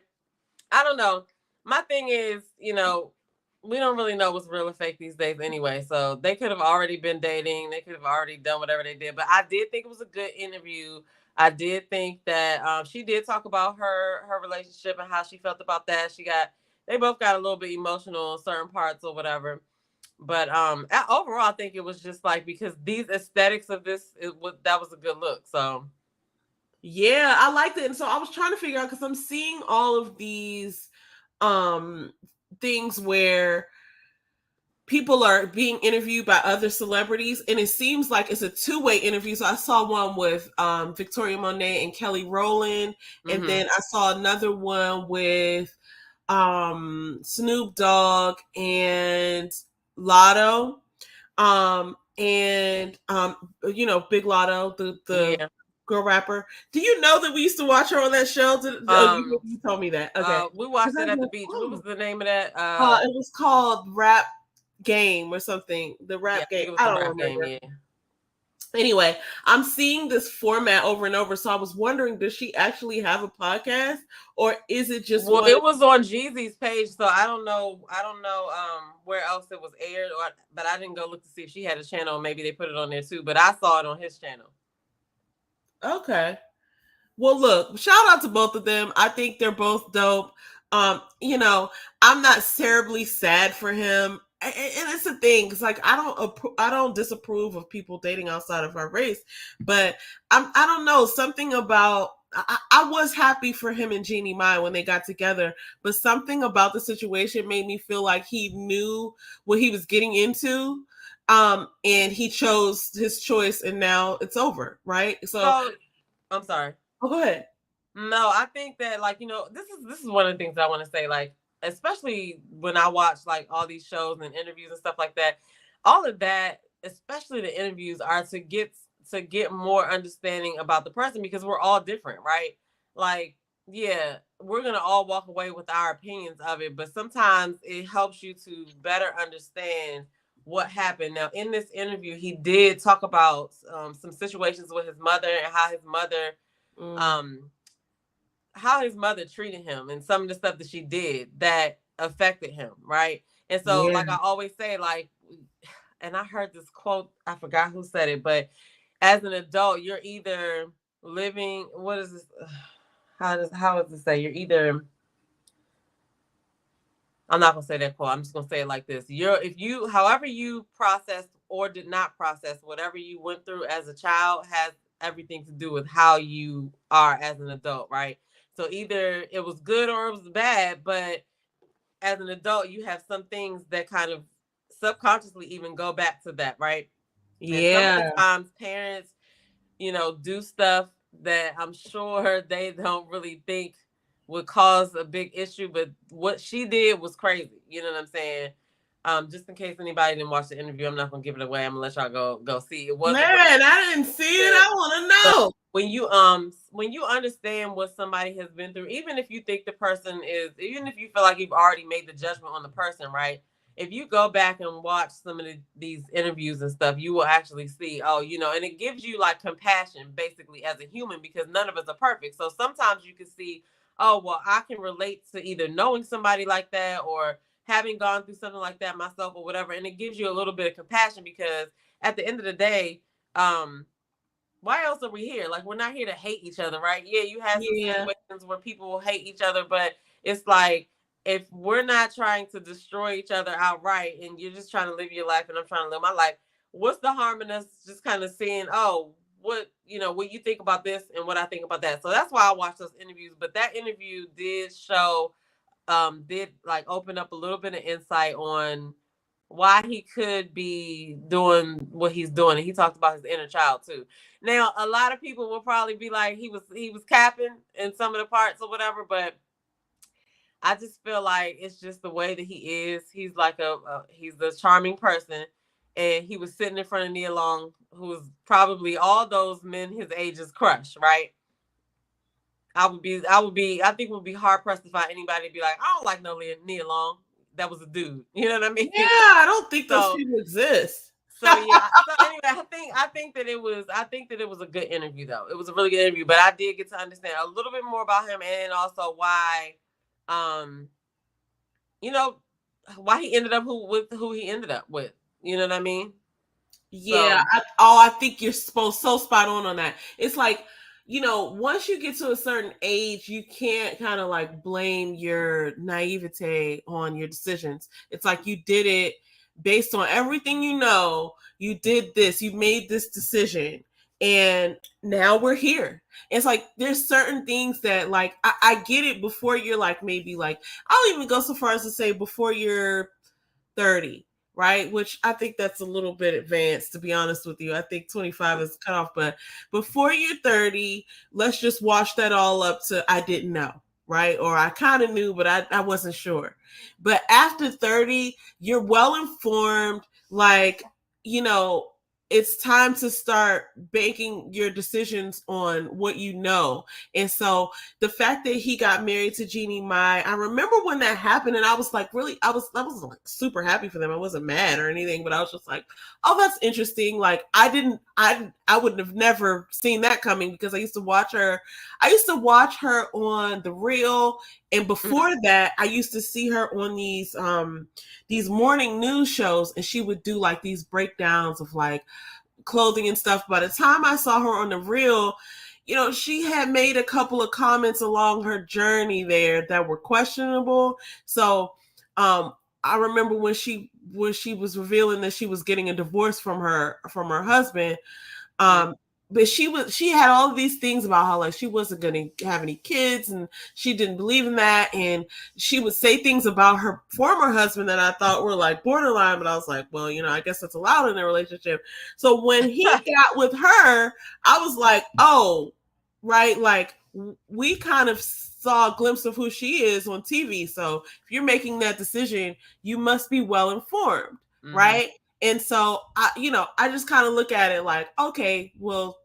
I don't know. My thing is, we don't really know what's real or fake these days anyway. So they could have already been dating. They could have already done whatever they did. But I did think it was a good interview. I did think that she did talk about her relationship and how she felt about that. They both got a little bit emotional in certain parts or whatever. But overall, I think it was just like because these aesthetics of this, that was a good look. So yeah, I liked it. And so I was trying to figure out because I'm seeing all of these things where people are being interviewed by other celebrities, and it seems like it's a two-way interview. So I saw one with Victoria Monet and Kelly Rowland, and Mm-hmm. then I saw another one with Snoop Dogg and Lotto, Big Lotto, the Yeah. girl rapper. Do you know that we used to watch her on that show? Um. You told me that. Okay. We 'Cause watched I it was at the like, beach. What was oh. the name of that? It was called Rap Game or something. The Yeah, Rap I Game. think it was I the don't rap game. remember. Yeah. Anyway, I'm seeing this format over and over, so I was wondering, does she actually have a podcast, or is it just Well, one? it was on Jeezy's page, so I don't know. I don't know where else it was aired, or but I didn't go look to see if she had a channel. Maybe they put it on there too. But I saw it on his channel. Okay. Well, look, shout out to both of them. I think they're both dope. I'm not terribly sad for him, and it's a thing. It's like I don't disapprove of people dating outside of our race, but I don't know, something about. I was happy for him and Jeannie Mai when they got together, but something about the situation made me feel like he knew what he was getting into, and he chose his choice, and now it's over, right? So, So I'm sorry. oh, go ahead. No, I think that this is one of the things that I want to say. Like, especially when I watch like all these shows and interviews and stuff like that, all of that, especially the interviews, are to get more understanding about the person because we're all different, right? Like, yeah, we're gonna all walk away with our opinions of it, but sometimes it helps you to better understand what happened. Now, in this interview, he did talk about some situations with his mother and Mm. um how his mother treated him and some of the stuff that she did that affected him, right? And so, Yeah. like I always say, like, and I heard this quote, I forgot who said it, but as an adult, you're either living, what is this? How does it say? You're either, I'm not gonna say that quote. I'm just gonna say it like this. If you however you process or did not process whatever you went through as a child has everything to do with how you are as an adult, right? So either it was good or it was bad, but as an adult, you have some things that kind of subconsciously even go back to that, right? And some of the Yeah. times parents, do stuff that I'm sure they don't really think would cause a big issue, but what she did was crazy. You know what I'm saying? Just in case anybody didn't watch the interview, I'm not gonna give it away. I'm gonna let y'all go see. It was a really Man, I didn't see it. good. I want to But know. when you understand what somebody has been through, even if you think the person is, even if you feel like you've already made the judgment on the person, right? If you go back and watch some of these interviews and stuff, you will actually see, oh, and it gives you like compassion basically as a human because none of us are perfect. So sometimes you can see, oh, well, I can relate to either knowing somebody like that or having gone through something like that myself or whatever. And it gives you a little bit of compassion because at the end of the day, um, why else are we here? Like, we're not here to hate each other, right? Yeah, you have some Yeah. situations where people will hate each other, but it's like if we're not trying to destroy each other outright and you're just trying to live your life and I'm trying to live my life, what's the harm in us just kind of seeing, oh, what you think about this and what I think about that. So that's why I watch those interviews. But that interview did like open up a little bit of insight on why he could be doing what he's doing. And he talked about his inner child too. Now, a lot of people will probably be like he was capping in some of the parts or whatever, but I just feel like it's just the way that he is. He's like he's a charming person, and he was sitting in front of Nia Long, who was probably all those men his age's crush, right? I think would be hard pressed to find anybody to be like, I don't like no Nia Long. That was a dude. You know what I Yeah, mean? I don't think those So people exist. So yeah. So anyway, I think that it was a good interview though. It was a really good interview, but I did get to understand a little bit more about him and also um, you know, why he ended up who he ended up with. You know what I mean? Yeah, So I think you're supposed so spot on that. It's like, once you get to a certain age, you can't kind of like blame your naivete on your decisions. It's like you did it based on everything you know. You did this, you made this decision, and now we're here. It's like there's certain things that like I get it before you're like maybe like I'll even go so far as to say before you're 30. right? Which I think that's a little bit advanced, to be honest with you. I think 25 is cut off, but before you're 30, let's just wash that all up to I didn't know, right? Or I kind of knew, but I wasn't sure. But after 30, you're well informed, like, you know, it's time to start banking your decisions on what you know. And so the fact that he got married to Jeannie Mai, I remember when that happened, and I was like, really, I was like super happy for them. I wasn't mad or anything, but I was just like, oh, that's interesting. Like I would have never seen that coming because I used to watch her on The Real, and before that, I used to see her on these morning news shows, and she would do like these breakdowns of like clothing and stuff. By the time I saw her on The Real, you know, she had made a couple of comments along her journey there that were questionable. So I remember when she was revealing that she was getting a divorce from her husband. But she had all of these things about how like she wasn't going to have any kids, and she didn't believe in that, and she would say things about her former husband that I thought were like borderline, but I was like, well, you know, I guess that's allowed in a relationship. So when he got with her, I was like, oh, right, like we kind of saw a glimpse of who she is on TV. So if you're making that decision, you must be well informed, right? And so I just kind of look at it like, okay, well,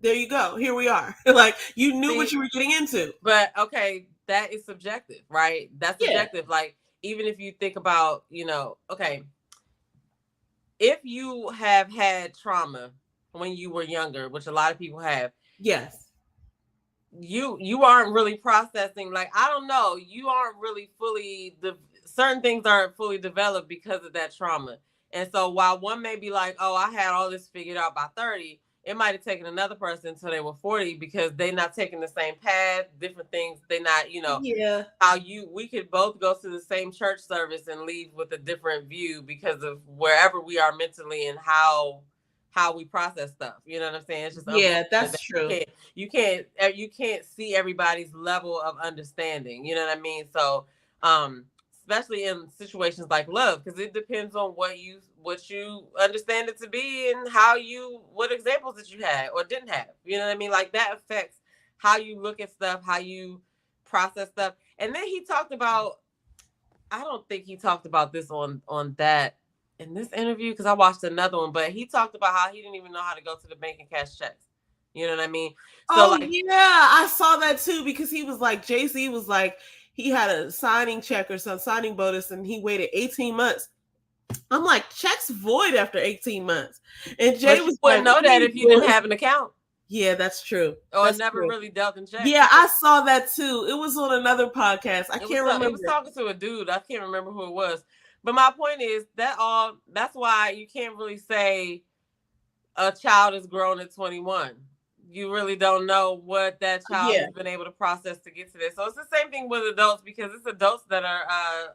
there you go. Here we are. Like you knew what you were getting into. But okay, that is subjective, right? That's subjective. Yeah. Like even if you think about, okay, if you have had trauma when you were younger, which a lot of people have, yes, you aren't really processing. Like I don't know, you aren't really certain things aren't fully developed because of that trauma. And so while one may be like, oh, I had all this figured out by 30, it might have taken another person until they were 40 because they're not taking the same path, different things. They not, yeah. We could both go to the same church service and leave with a different view because of wherever we are mentally and how we process stuff. You know what I'm saying? It's just yeah, that's true. You can't see everybody's level of understanding. You know what I mean? So, especially in situations like love, because it depends on what you understand it to be and what examples that you had or didn't have. You know what I mean? Like that affects how you look at stuff, how you process stuff. And then he talked about, I don't think he talked about this on that in this interview because I watched another one, but he talked about how he didn't even know how to go to the bank and cash checks. You know what I mean? So yeah, I saw that too because he was like, Jay-Z was like, he had a signing check or some signing bonus and he waited 18 months. I'm like, check's void after 18 months. And Jay was wouldn't know that if you didn't have an account. Yeah, that's true. Or that's never true. really dealt in checks. Yeah, I saw that too. It was on another podcast. I can't remember. He was talking to a dude. I can't remember who it was. But my point is that's why you can't really say a child is grown at 21. You really don't know what that child has been able to process to get to this. So it's the same thing with adults because it's adults that are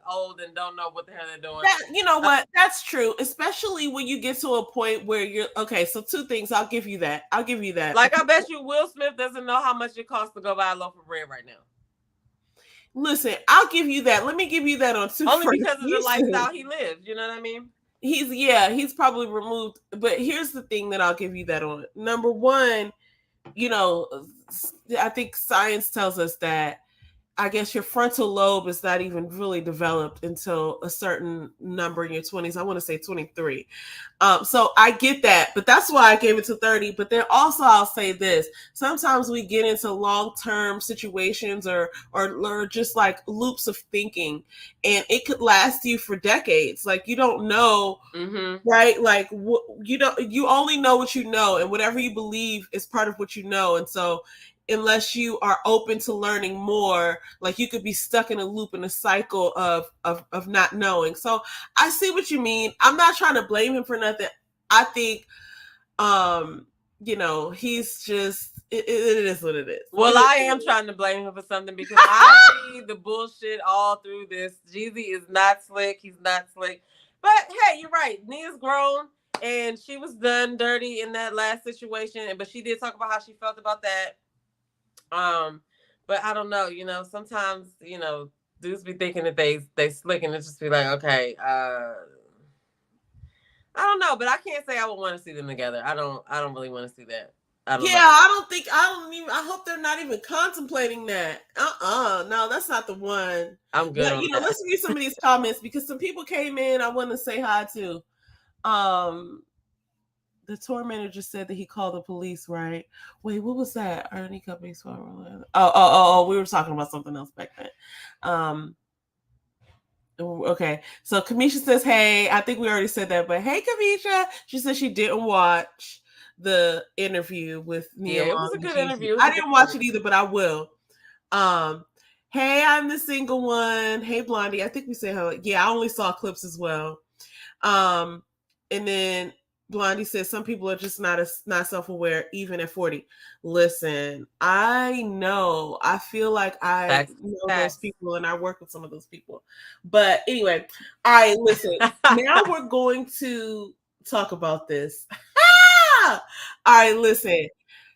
old and don't know what the hell they're doing. You know what? That's true, especially when you get to a point where you're okay. So two things. I'll give you that. Like I bet you Will Smith doesn't know how much it costs to go buy a loaf of bread right now. Listen, I'll give you that. Let me give you that on two. Only because of the lifestyle he lives. You know what I mean? He's probably removed. But here's the thing that I'll give you that on. Number one, I think science tells us that I guess your frontal lobe is not even really developed until a certain number in your 20s. I want to say 23. So I get that, but that's why I gave it to 30. But then also I'll say this. Sometimes we get into long-term situations or just like loops of thinking, and it could last you for decades. Like you don't know, right? Like you only know what you know, and whatever you believe is part of what you know. And so unless you are open to learning more, like you could be stuck in a loop in a cycle of not knowing. So I see what you mean. I'm not trying to blame him for nothing. I think he's just it is what it is. Well, I am trying to blame him for something because I see the bullshit all through this. Jeezy is not slick. He's not slick. But hey, you're right. Nia's grown and she was done dirty in that last situation. But she did talk about how she felt about that. But I don't know, sometimes, dudes be thinking that they slick and it just be like, okay, I don't know, but I can't say I would want to see them together. I don't. I don't really want to see that. I don't Yeah, know. I don't even, I hope they're not even contemplating that. No, that's not the one. I'm good But, on that. let's read some of these comments because some people came in I want to say hi to. Um, the tour manager said that he called the police, right? Wait, what was that? Ernie companies. We were talking about something else back then. Okay, so Kamisha says, "Hey, I think we already said that, but hey, Kamisha." She said she didn't watch the interview with Yeah, Nia it was Long a and good Jeezy. interview. It was I a good didn't watch it interview. either, but I will. Um, hey, I'm the single one. Hey, Blondie. I think we said hello. Yeah, I only saw clips as well. Um, and then Blondie says some people are just not self aware even at 40. Listen, I know. I feel like I Facts. know those Facts. people and I work with some of those people. But anyway, all right, listen. Now we're going to talk about this. All right, listen.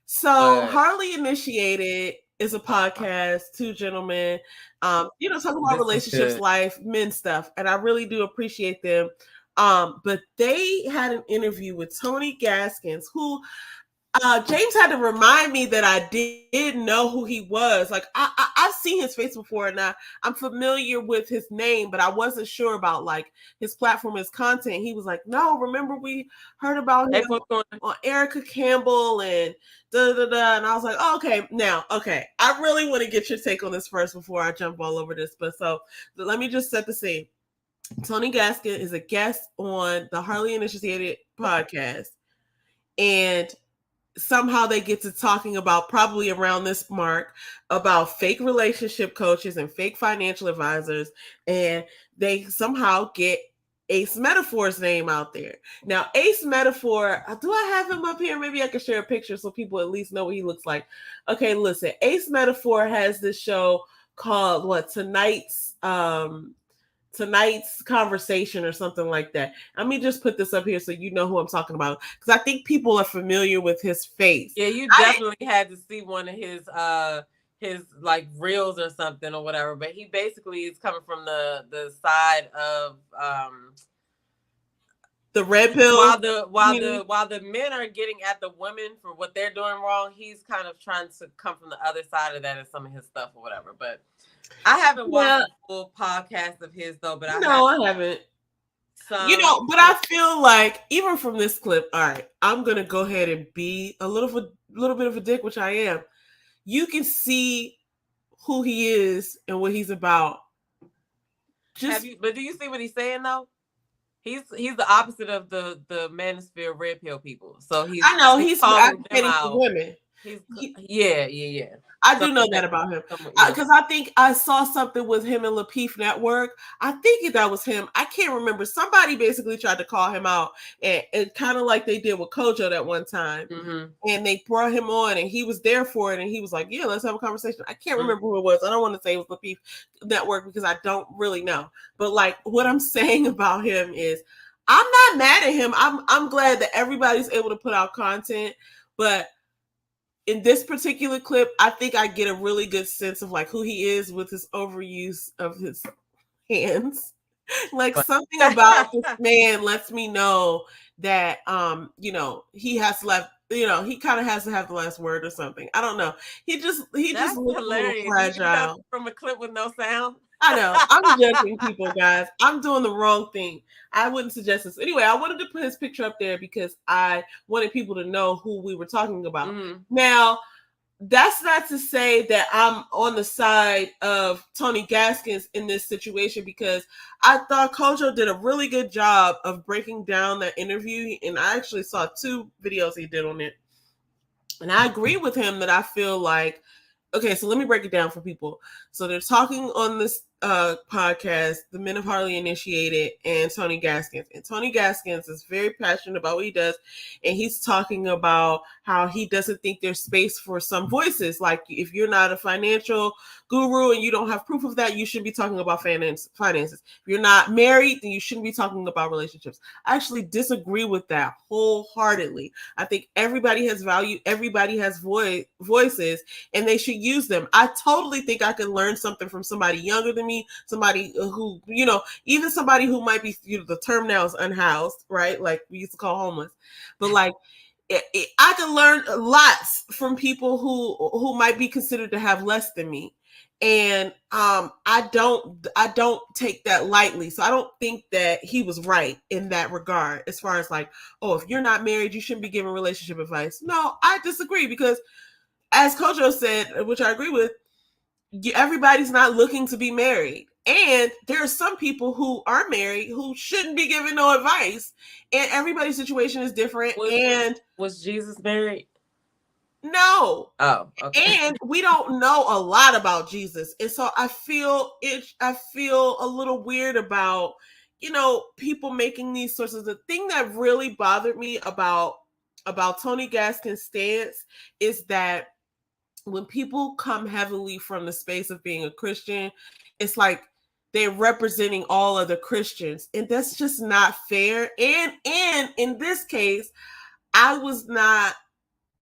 So But Harley Initiated is a podcast, two gentlemen, talking about this is relationships, good. life, men stuff, and I really do appreciate them. But they had an interview with Tony Gaskins, who James had to remind me that I did know who he was. Like I've seen his face before, and I'm familiar with his name, but I wasn't sure about like his platform, his content. He was like, "No, remember we heard about Hey, him what's going on Erica Campbell and da da da." And I was like, oh, "Okay, now, okay, I really want to get your take on this first before I jump all over this." But so let me just set the scene. Tony Gaskin is a guest on the Harley Initiated podcast, and somehow they get to talking about probably around this mark about fake relationship coaches and fake financial advisors, and they somehow get Ace Metaphor's name out there. Now, Ace Metaphor, do I have him up here? Maybe I can share a picture so people at least know what he looks like. Okay, listen, Ace Metaphor has this show called what tonight's conversation or something like that. Let me just put this up here so you know who I'm talking about, because I think people are familiar with his face. Yeah, you definitely had to see one of his like reels or something or whatever. But he basically is coming from the side of The red pill community. while the men are getting at the women for what they're doing wrong, he's kind of trying to come from the other side of that in some of his stuff or whatever. But I haven't watched Yeah, a full podcast of his though, but I have no, I haven't. some But I feel like even from this clip, all right, I'm gonna go ahead and be a little bit of a dick, which I am. You can see who he is and what he's about. but do you see what he's saying though? He's the opposite of the manosphere red pill people. So I know he's he's calling them advocating for out. women. He's yeah. I So do know that about him yeah. because I think I saw something with him and Lapeef Network. I think that was him. I can't remember. Somebody basically tried to call him out, and kind of like they did with Kojo that one time. Mm-hmm. And they brought him on, and he was there for it, and he was like, "Yeah, let's have a conversation." I can't Mm-hmm. remember who it was. I don't want to say it was Lapeef Network because I don't really know. But like what I'm saying about him is, I'm not mad at him. I'm glad that everybody's able to put out content, but in this particular clip, I think I get a really good sense of like who he is with his overuse of his hands. Like something about this man lets me know that he has left, he kind of has to have the last word or something. I don't know. He just That's looks a little hilarious. You get that fragile. from a clip with no sound. I know. I'm judging people, guys. I'm doing the wrong thing. I wouldn't suggest this. Anyway, I wanted to put his picture up there because I wanted people to know who we were talking about. Mm-hmm. Now, that's not to say that I'm on the side of Tony Gaskins in this situation, because I thought Kojo did a really good job of breaking down that interview. And I actually saw 2 videos he did on it. And I agree with him that I feel like, okay, so let me break it down for people. So they're talking on this podcast, the Men of Harley Initiated, and Tony Gaskins. And Tony Gaskins is very passionate about what he does. And he's talking about how he doesn't think there's space for some voices. Like if you're not a financial guru and you don't have proof of that, you shouldn't be talking about finances. If you're not married, then you shouldn't be talking about relationships. I actually disagree with that wholeheartedly. I think everybody has value. Everybody has voices, and they should use them. I totally think I can learn something from somebody younger than me, somebody who, even somebody who might be, the term now is unhoused, right? Like we used to call homeless, but like I can learn lots from people who might be considered to have less than me, and I don't take that lightly. So I don't think that he was right in that regard, as far as like, oh, if you're not married, you shouldn't be giving relationship advice. No, I disagree, because as Kojo said, which I agree with, everybody's not looking to be married. And there are some people who are married who shouldn't be giving no advice. And everybody's situation is different. And was Jesus married? No. Oh, okay. And we don't know a lot about Jesus. And so I feel a little weird about, people making these sorts of, the thing that really bothered me about Tony Gaskin's stance is that when people come heavily from the space of being a Christian, it's like they're representing all other Christians, and that's just not fair. And in this case, I was not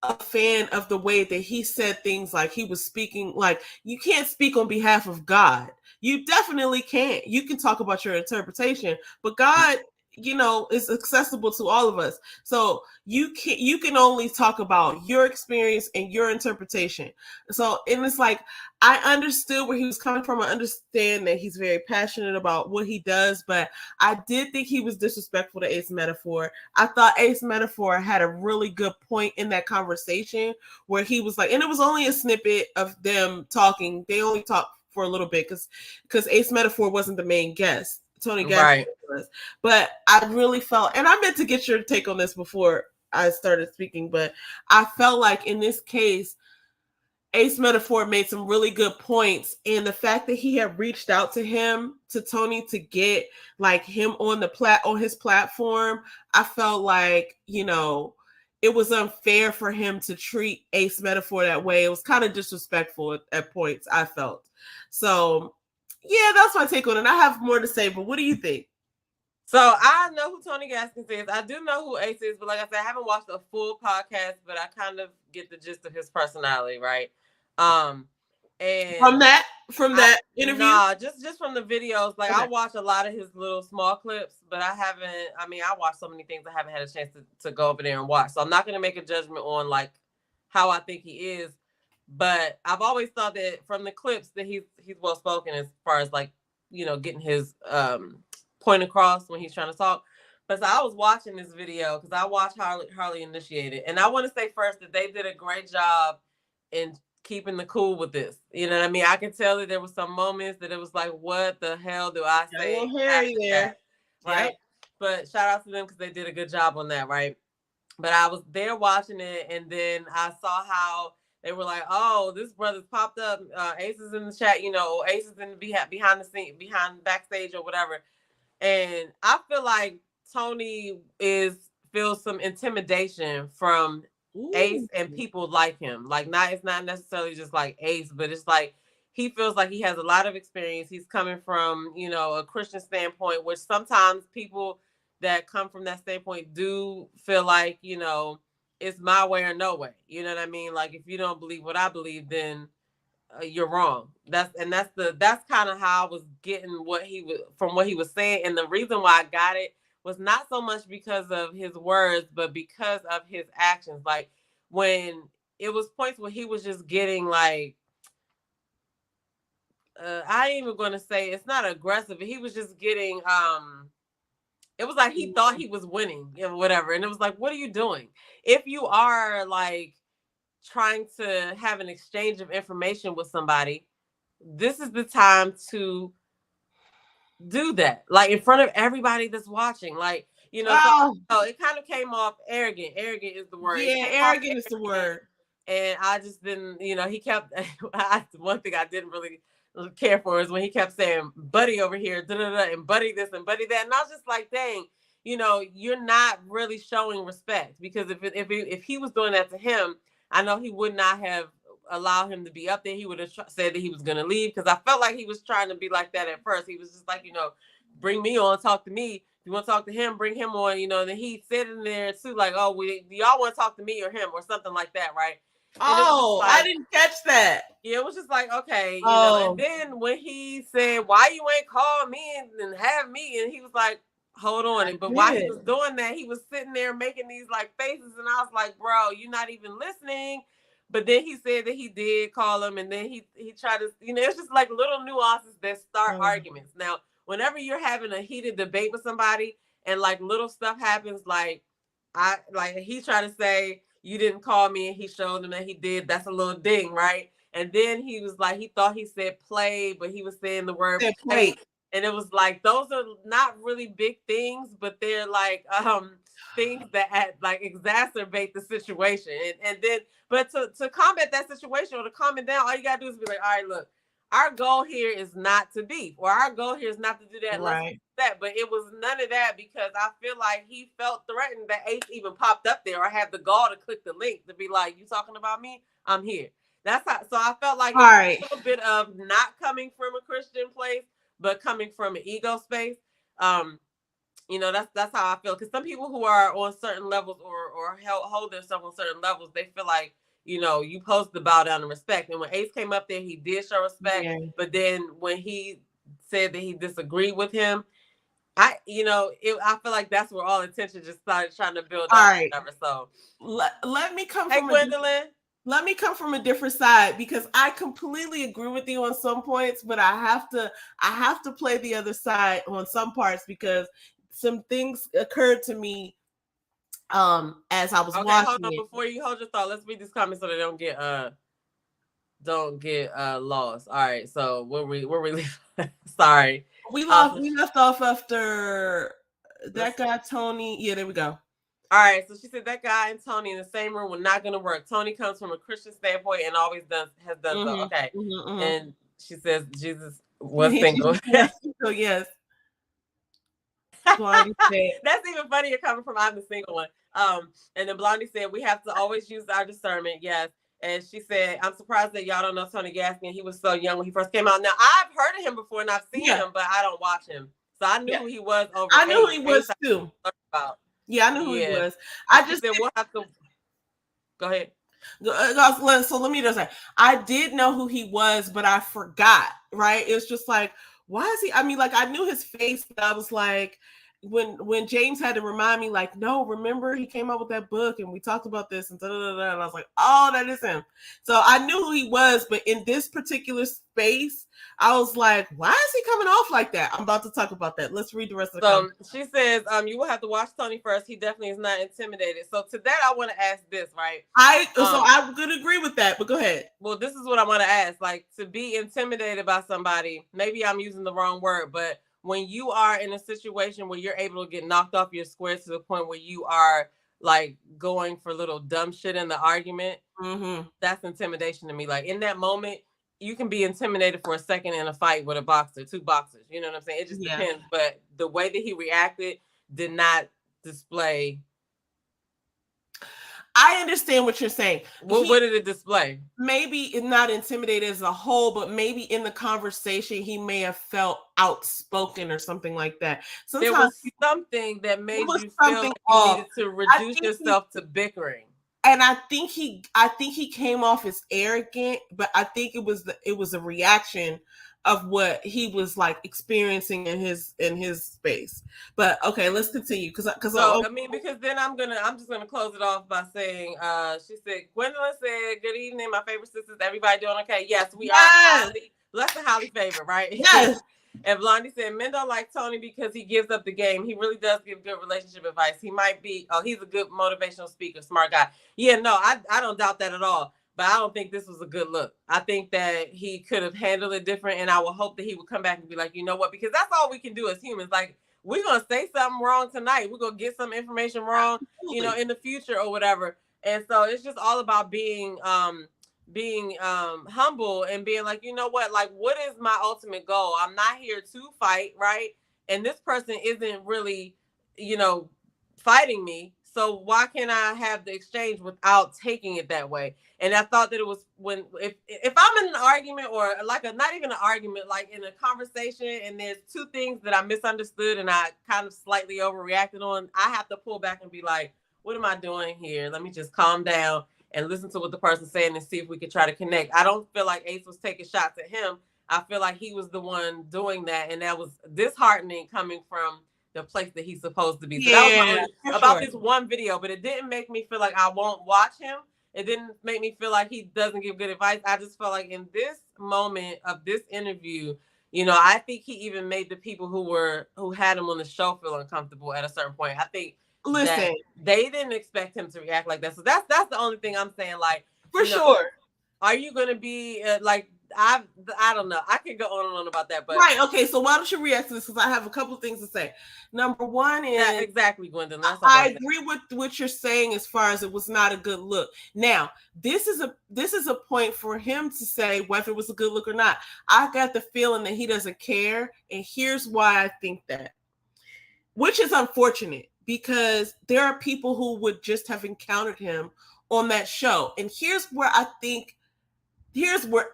a fan of the way that he said things. Like, he was speaking like, you can't speak on behalf of God. You definitely can't. You can talk about your interpretation, but God, is accessible to all of us. So you can only talk about your experience and your interpretation. So, and it's like, I understood where he was coming from. I understand that he's very passionate about what he does, but I did think he was disrespectful to Ace Metaphor. I thought Ace Metaphor had a really good point in that conversation where he was like, and it was only a snippet of them talking. They only talked for a little bit because Ace Metaphor wasn't the main guest. Tony Gaskin was. But I really felt, and I meant to get your take on this before I started speaking, but I felt like in this case, Ace Metaphor made some really good points, and the fact that he had reached out to Tony, to get like him on his platform, I felt like, it was unfair for him to treat Ace Metaphor that way. It was kind of disrespectful at points, I felt. So yeah, that's my take on it. I have more to say, but what do you think? So I know who Tony Gaskins is. I do know who Ace is, but like I said, I haven't watched a full podcast, but I kind of get the gist of his personality, right? And from that interview? Nah, just from the videos. Like, okay. I watch a lot of his little small clips, but I haven't. I mean, I watch so many things I haven't had a chance to go over there and watch. So I'm not gonna make a judgment on like how I think he is. But I've always thought that from the clips that he's well spoken as far as like, getting his point across when he's trying to talk. But so I was watching this video because I watched Harley Initiated, and I want to say first that they did a great job in keeping the cool with this. You know what I mean? I can tell that there was some moments that it was like, what the hell do I say? There. Right? Yep. But shout out to them because they did a good job on that, right? But I was there watching it, and then I saw how they were like, oh, this brother's popped up. Ace is in the chat, Ace is in the behind the scene, behind backstage or whatever. And I feel like Tony feels some intimidation from Ace and people like him. Like, it's not necessarily just like Ace, but it's like he feels like he has a lot of experience. He's coming from, a Christian standpoint, which sometimes people that come from that standpoint do feel like, it's my way or no way. You know what I mean? Like, if you don't believe what I believe, then you're wrong. That's kind of how I was getting what he was saying. And the reason why I got it was not so much because of his words, but because of his actions. Like, when it was points where he was just getting like, I ain't even going to say it's not aggressive. He was just getting, it was like he thought he was winning and whatever. And it was like, what are you doing? If you are like trying to have an exchange of information with somebody, this is the time to do that, like in front of everybody that's watching. Like, so it kind of came off arrogant. Arrogant is the word. Yeah, arrogant is the word. And I just didn't, he kept, one thing I didn't really care for is when he kept saying, buddy over here, and buddy this and buddy that. And I was just like, dang, you're not really showing respect, because if he was doing that to him, I know he would not have allowed him to be up there. He would have said that he was going to leave, because I felt like he was trying to be like that at first. He was just like, bring me on, talk to me. If you want to talk to him, bring him on, then he said in there too, like, oh, do y'all want to talk to me or him or something like that, right? And it was just Oh, I like, didn't catch that. yeah, it was just like, okay, and Oh, then when he said, why you ain't call me and have me, and he was like, hold on. But while he did. was doing that, he was sitting there making these like faces, and I was like, bro, you're not even listening. But then he said that he did call him, and then he tried to, it's just like little nuances that start arguments. Now, whenever you're having a heated debate with somebody and like little stuff happens, like he tried to say you didn't call me, and he showed him that he did. That's a little ding, right? And then he was like, he thought he said play, but he was saying the word play. And it was like, those are not really big things, but they're like things that like exacerbate the situation. And then, but to combat that situation or to calm it down, all you gotta do is be like, all right, look, our goal here is not to beef, or our goal here is not to do that. Let's do that. But it was none of that, because I feel like he felt threatened that Ace even popped up there or had the gall to click the link to be like, you talking about me? I'm here. That's how. So I felt like it was a little bit of not coming from a Christian place, but coming from an ego space. That's how I feel. Because some people who are on certain levels or hold themselves on certain levels, they feel like, you supposed to bow down and respect. And when Ace came up there, he did show respect. Yeah. But then when he said that he disagreed with him, I feel like that's where all attention just started trying to build up. All right. So let me come from Gwendolyn. Let me come from a different side, because I completely agree with you on some points, but I have to play the other side on some parts, because some things occurred to me as I was watching. Hold on, before you hold your thought, let's read these comments so they don't get lost. All right, so where we sorry. We left off after that guy Tony. Yeah, there we go. All right, so she said that guy and Tony in the same room were not going to work. Tony comes from a Christian standpoint and always has done so. Okay, and she says Jesus was single. So yes. Blondie said, that's even funnier coming from I'm the single one. And then Blondie said we have to always use our discernment. Yes. And she said, I'm surprised that y'all don't know Tony Gaskin. He was so young when he first came out. Now, I've heard of him before and I've seen him, but I don't watch him. So I knew who he was over. I knew who he was too. Yeah, I knew who he was. I just said we'll have to go ahead. So let me just say, I did know who he was, but I forgot. Right? It's just like, why is he? I mean, like, I knew his face, but I was like, when James had to remind me, like, no, remember he came out with that book and we talked about this and and I was like, oh, that is him. So I knew who he was, but in this particular space, I was like, why is he coming off like that? I'm about to talk about that. Let's read the rest of the comments. She says, you will have to watch Tony first. He definitely is not intimidated. So to that, I want to ask this, right? So I'm going to agree with that, but go ahead. Well, this is what I want to ask. Like, to be intimidated by somebody, maybe I'm using the wrong word, but when you are in a situation where you're able to get knocked off your square to the point where you are like going for little dumb shit in the argument, that's intimidation to me. Like, in that moment, you can be intimidated for a second in a fight with a boxer, two boxers. You know what I'm saying? It just depends. But the way that he reacted did not display. I understand what you're saying. What did it display? Maybe it's not intimidated as a whole, but maybe in the conversation he may have felt outspoken or something like that. Sometimes there was something that made you feel like you needed to reduce yourself to bickering. And I think he came off as arrogant, but I think it was a reaction of what he was like experiencing in his space. But okay, let's continue because then I'm just gonna close it off by saying she said Gwendolyn said good evening, my favorite sisters, everybody doing okay? Yes, we are highly blessed and highly favored, right? Yes. And Blondie said men don't like Tony because he gives up the game. He really does give good relationship advice. He might be he's a good motivational speaker, smart guy. Yeah, no, I don't doubt that at all. But I don't think this was a good look. I think that he could have handled it different, and I would hope that he would come back and be like, you know what? Because that's all we can do as humans. Like, we're going to say something wrong tonight. We're going to get some information wrong, in the future or whatever. And so it's just all about being humble and being like, you know what? Like, what is my ultimate goal? I'm not here to fight, right? And this person isn't really, fighting me. So why can't I have the exchange without taking it that way? And I thought that it was if I'm in an argument or like not even an argument, like in a conversation, and there's two things that I misunderstood and I kind of slightly overreacted on, I have to pull back and be like, what am I doing here? Let me just calm down and listen to what the person's saying and see if we could try to connect. I don't feel like Ace was taking shots at him. I feel like he was the one doing that, and that was disheartening coming from the place that he's supposed to be. So that was my only about this one video, but it didn't make me feel like I won't watch him. It didn't make me feel like he doesn't give good advice. I just felt like in this moment of this interview, you know, I think he even made the people who had him on the show feel uncomfortable at a certain point. I think that they didn't expect him to react like that. So that's the only thing I'm saying. Like, for sure, are you going to be like? I don't know. I could go on and on about that, but right. Okay, so why don't you react to this? Because I have a couple of things to say. Number one is exactly, Gwendolyn. I agree with what you're saying as far as it was not a good look. Now, this is a point for him to say whether it was a good look or not. I got the feeling that he doesn't care, and here's why I think that, which is unfortunate because there are people who would just have encountered him on that show, and here's where,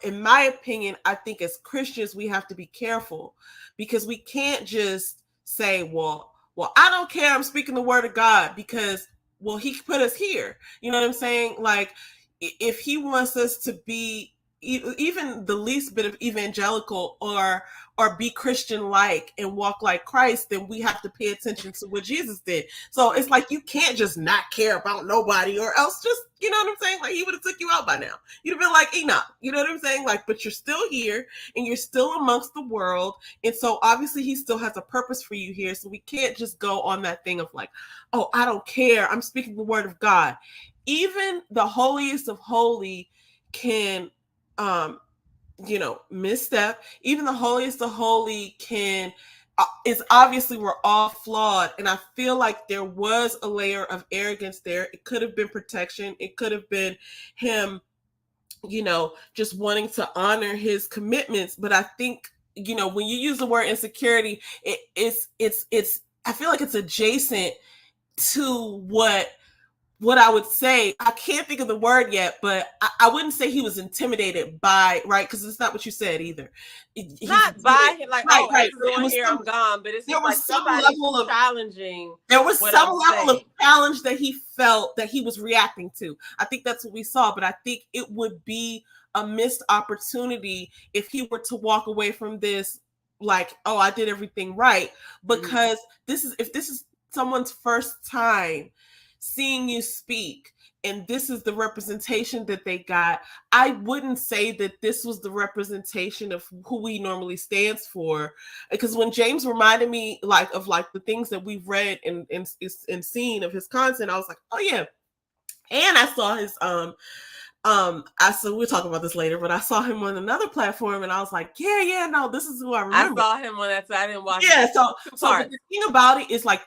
in my opinion, I think as Christians, we have to be careful because we can't just say, well, I don't care. I'm speaking the word of God because, well, he put us here. You know what I'm saying? Like, if he wants us to be even the least bit of evangelical or be Christian-like and walk like Christ, then we have to pay attention to what Jesus did. So it's like, you can't just not care about nobody or else just, you know what I'm saying? Like, he would have took you out by now. You'd have been like Enoch, you know what I'm saying? Like, but you're still here and you're still amongst the world. And so obviously he still has a purpose for you here. So we can't just go on that thing of like, oh, I don't care. I'm speaking the word of God. Even the holiest of holy can, misstep. Even the holiest of holy can, is obviously, we're all flawed. And I feel like there was a layer of arrogance there. It could have been protection. It could have been him, just wanting to honor his commitments. But I think, when you use the word insecurity, it's I feel like it's adjacent to what I would say. I can't think of the word yet, but I wouldn't say he was intimidated by, right? Because it's not what you said either. Not by him, like, right. Here, I'm gone. But it's there was like some level of challenging. There was some level of challenge that he felt that he was reacting to. I think that's what we saw, but I think it would be a missed opportunity if he were to walk away from this like, oh, I did everything right. Because if this is someone's first time seeing you speak and this is the representation that they got, I wouldn't say that this was the representation of who he normally stands for. Because when James reminded me of the things that we've read and seen of his content, I was like, oh yeah. And I saw his we'll talk about this later, but I saw him on another platform and I was like, yeah, no, this is who I remember. I saw him on that, so I didn't watch it. Yeah, so the thing about it is like,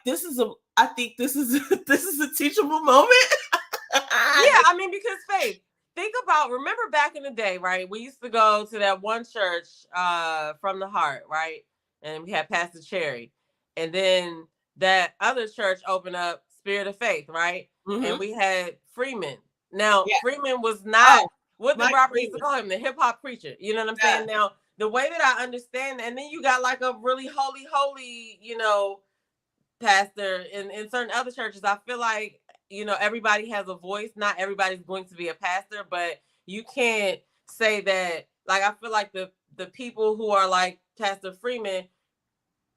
I think this is a teachable moment. Yeah, I mean, because Faith, remember back in the day, right? We used to go to that one church, From the Heart, right? And we had Pastor Cherry. And then that other church opened up, Spirit of Faith, right? Mm-hmm. And we had Freeman. Now, Freeman was not what the Robert used to call him, the hip hop preacher. You know what I'm saying? Now, the way that I understand, and then you got like a really holy, pastor in certain other churches. I feel like, everybody has a voice. Not everybody's going to be a pastor, but you can't say that. Like, I feel like the people who are like Pastor Freeman,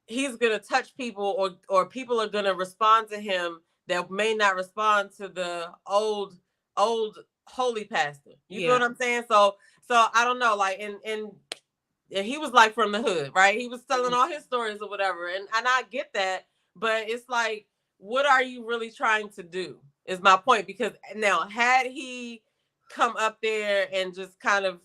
he's going to touch people or people are going to respond to him that may not respond to the old holy pastor. You know what I'm saying? So I don't know, like, and he was like from the hood, right? He was telling all his stories or whatever. And I get that, but it's like, what are you really trying to do is my point. Because now, had he come up there and just kind of,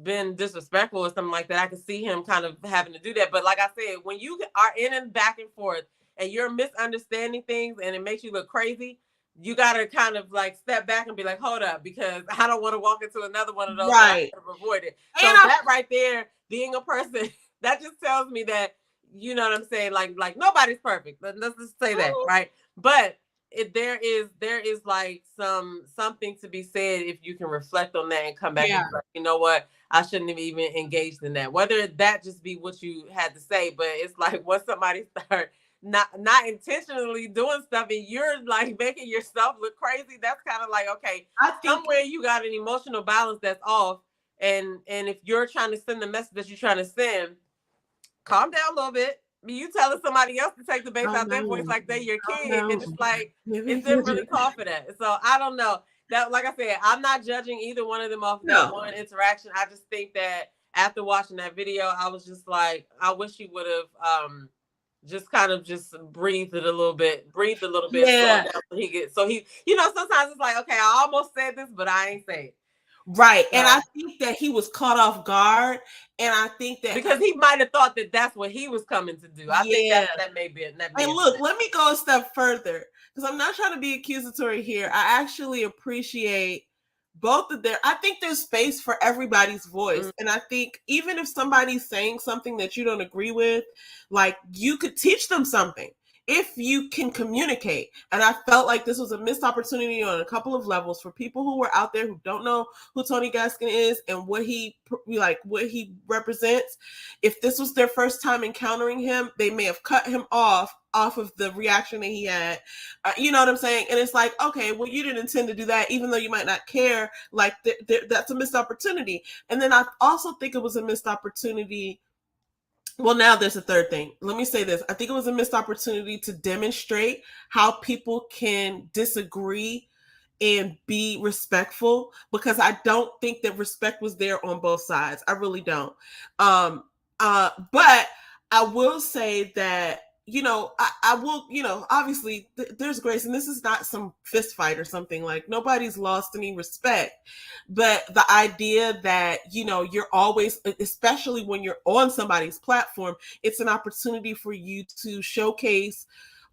been disrespectful or something like that, I could see him kind of having to do that. But like I said, when you are in and back and forth and you're misunderstanding things and it makes you look crazy, you got to kind of like step back and be like, hold up, because I don't want to walk into another one of those. Right. I avoid it. So that right there, being a person, that just tells me that, you know what I'm saying? Like nobody's perfect. Let's just say that, right? But there is like something to be said if you can reflect on that and come back and be like, you know what? I shouldn't have even engaged in that. Whether that just be what you had to say, but it's like once somebody start not intentionally doing stuff and you're like making yourself look crazy, that's kind of like, okay, I think somewhere you got an emotional balance that's off. And if you're trying to send the message that you're trying to send, calm down a little bit. You telling somebody else to take the bass I out their voice know. like they're your I kid, and know. it's like Maybe it he didn't really did. call for that. So I don't know. That, like I said, I'm not judging either one of them off that No. one interaction. I just think that after watching that video, I was just like, I wish he would have just kind of just breathed a little bit, slow Yeah. down so he get so he, sometimes it's like, okay, I almost said this, but I ain't say it. Right. And I So think that he was caught off guard. And I think that, because he might have thought that that's what he was coming to do. I think yeah. that may be And it. look, let me go a step further because I'm not trying to be accusatory here. I actually appreciate both of their. I think there's space for everybody's voice. And I think even if somebody's saying something that you don't agree with, like you could teach them something if you can communicate. And I felt like this was a missed opportunity on a couple of levels for people who were out there who don't know who Tony Gaskin is and what he represents. If this was their first time encountering him, they may have cut him off of the reaction that he had. You know what I'm saying? And it's like, okay, well, you didn't intend to do that, even though you might not care. Like that's a missed opportunity. And then I also think it was a missed opportunity. Well, now there's a third thing. Let me say this. I think it was a missed opportunity to demonstrate how people can disagree and be respectful, because I don't think that respect was there on both sides. I really don't. But I will say that, I will, obviously there's grace, and this is not some fist fight or something. Like, nobody's lost any respect. But the idea that, you're always, especially when you're on somebody's platform, it's an opportunity for you to showcase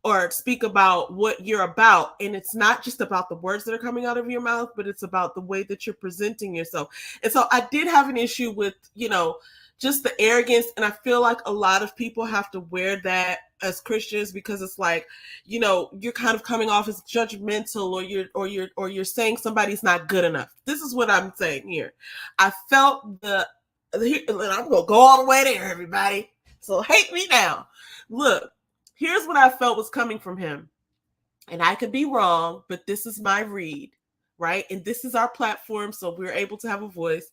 or speak about what you're about. And it's not just about the words that are coming out of your mouth, but it's about the way that you're presenting yourself. And so I did have an issue with, just the arrogance. And I feel like a lot of people have to wear that as Christians, because it's like, you're kind of coming off as judgmental, or you're saying somebody's not good enough. This is what I'm saying here. I felt and I'm going to go all the way there, everybody. So hate me now. Look, here's what I felt was coming from him. And I could be wrong, but this is my read, right? And this is our platform, so we're able to have a voice.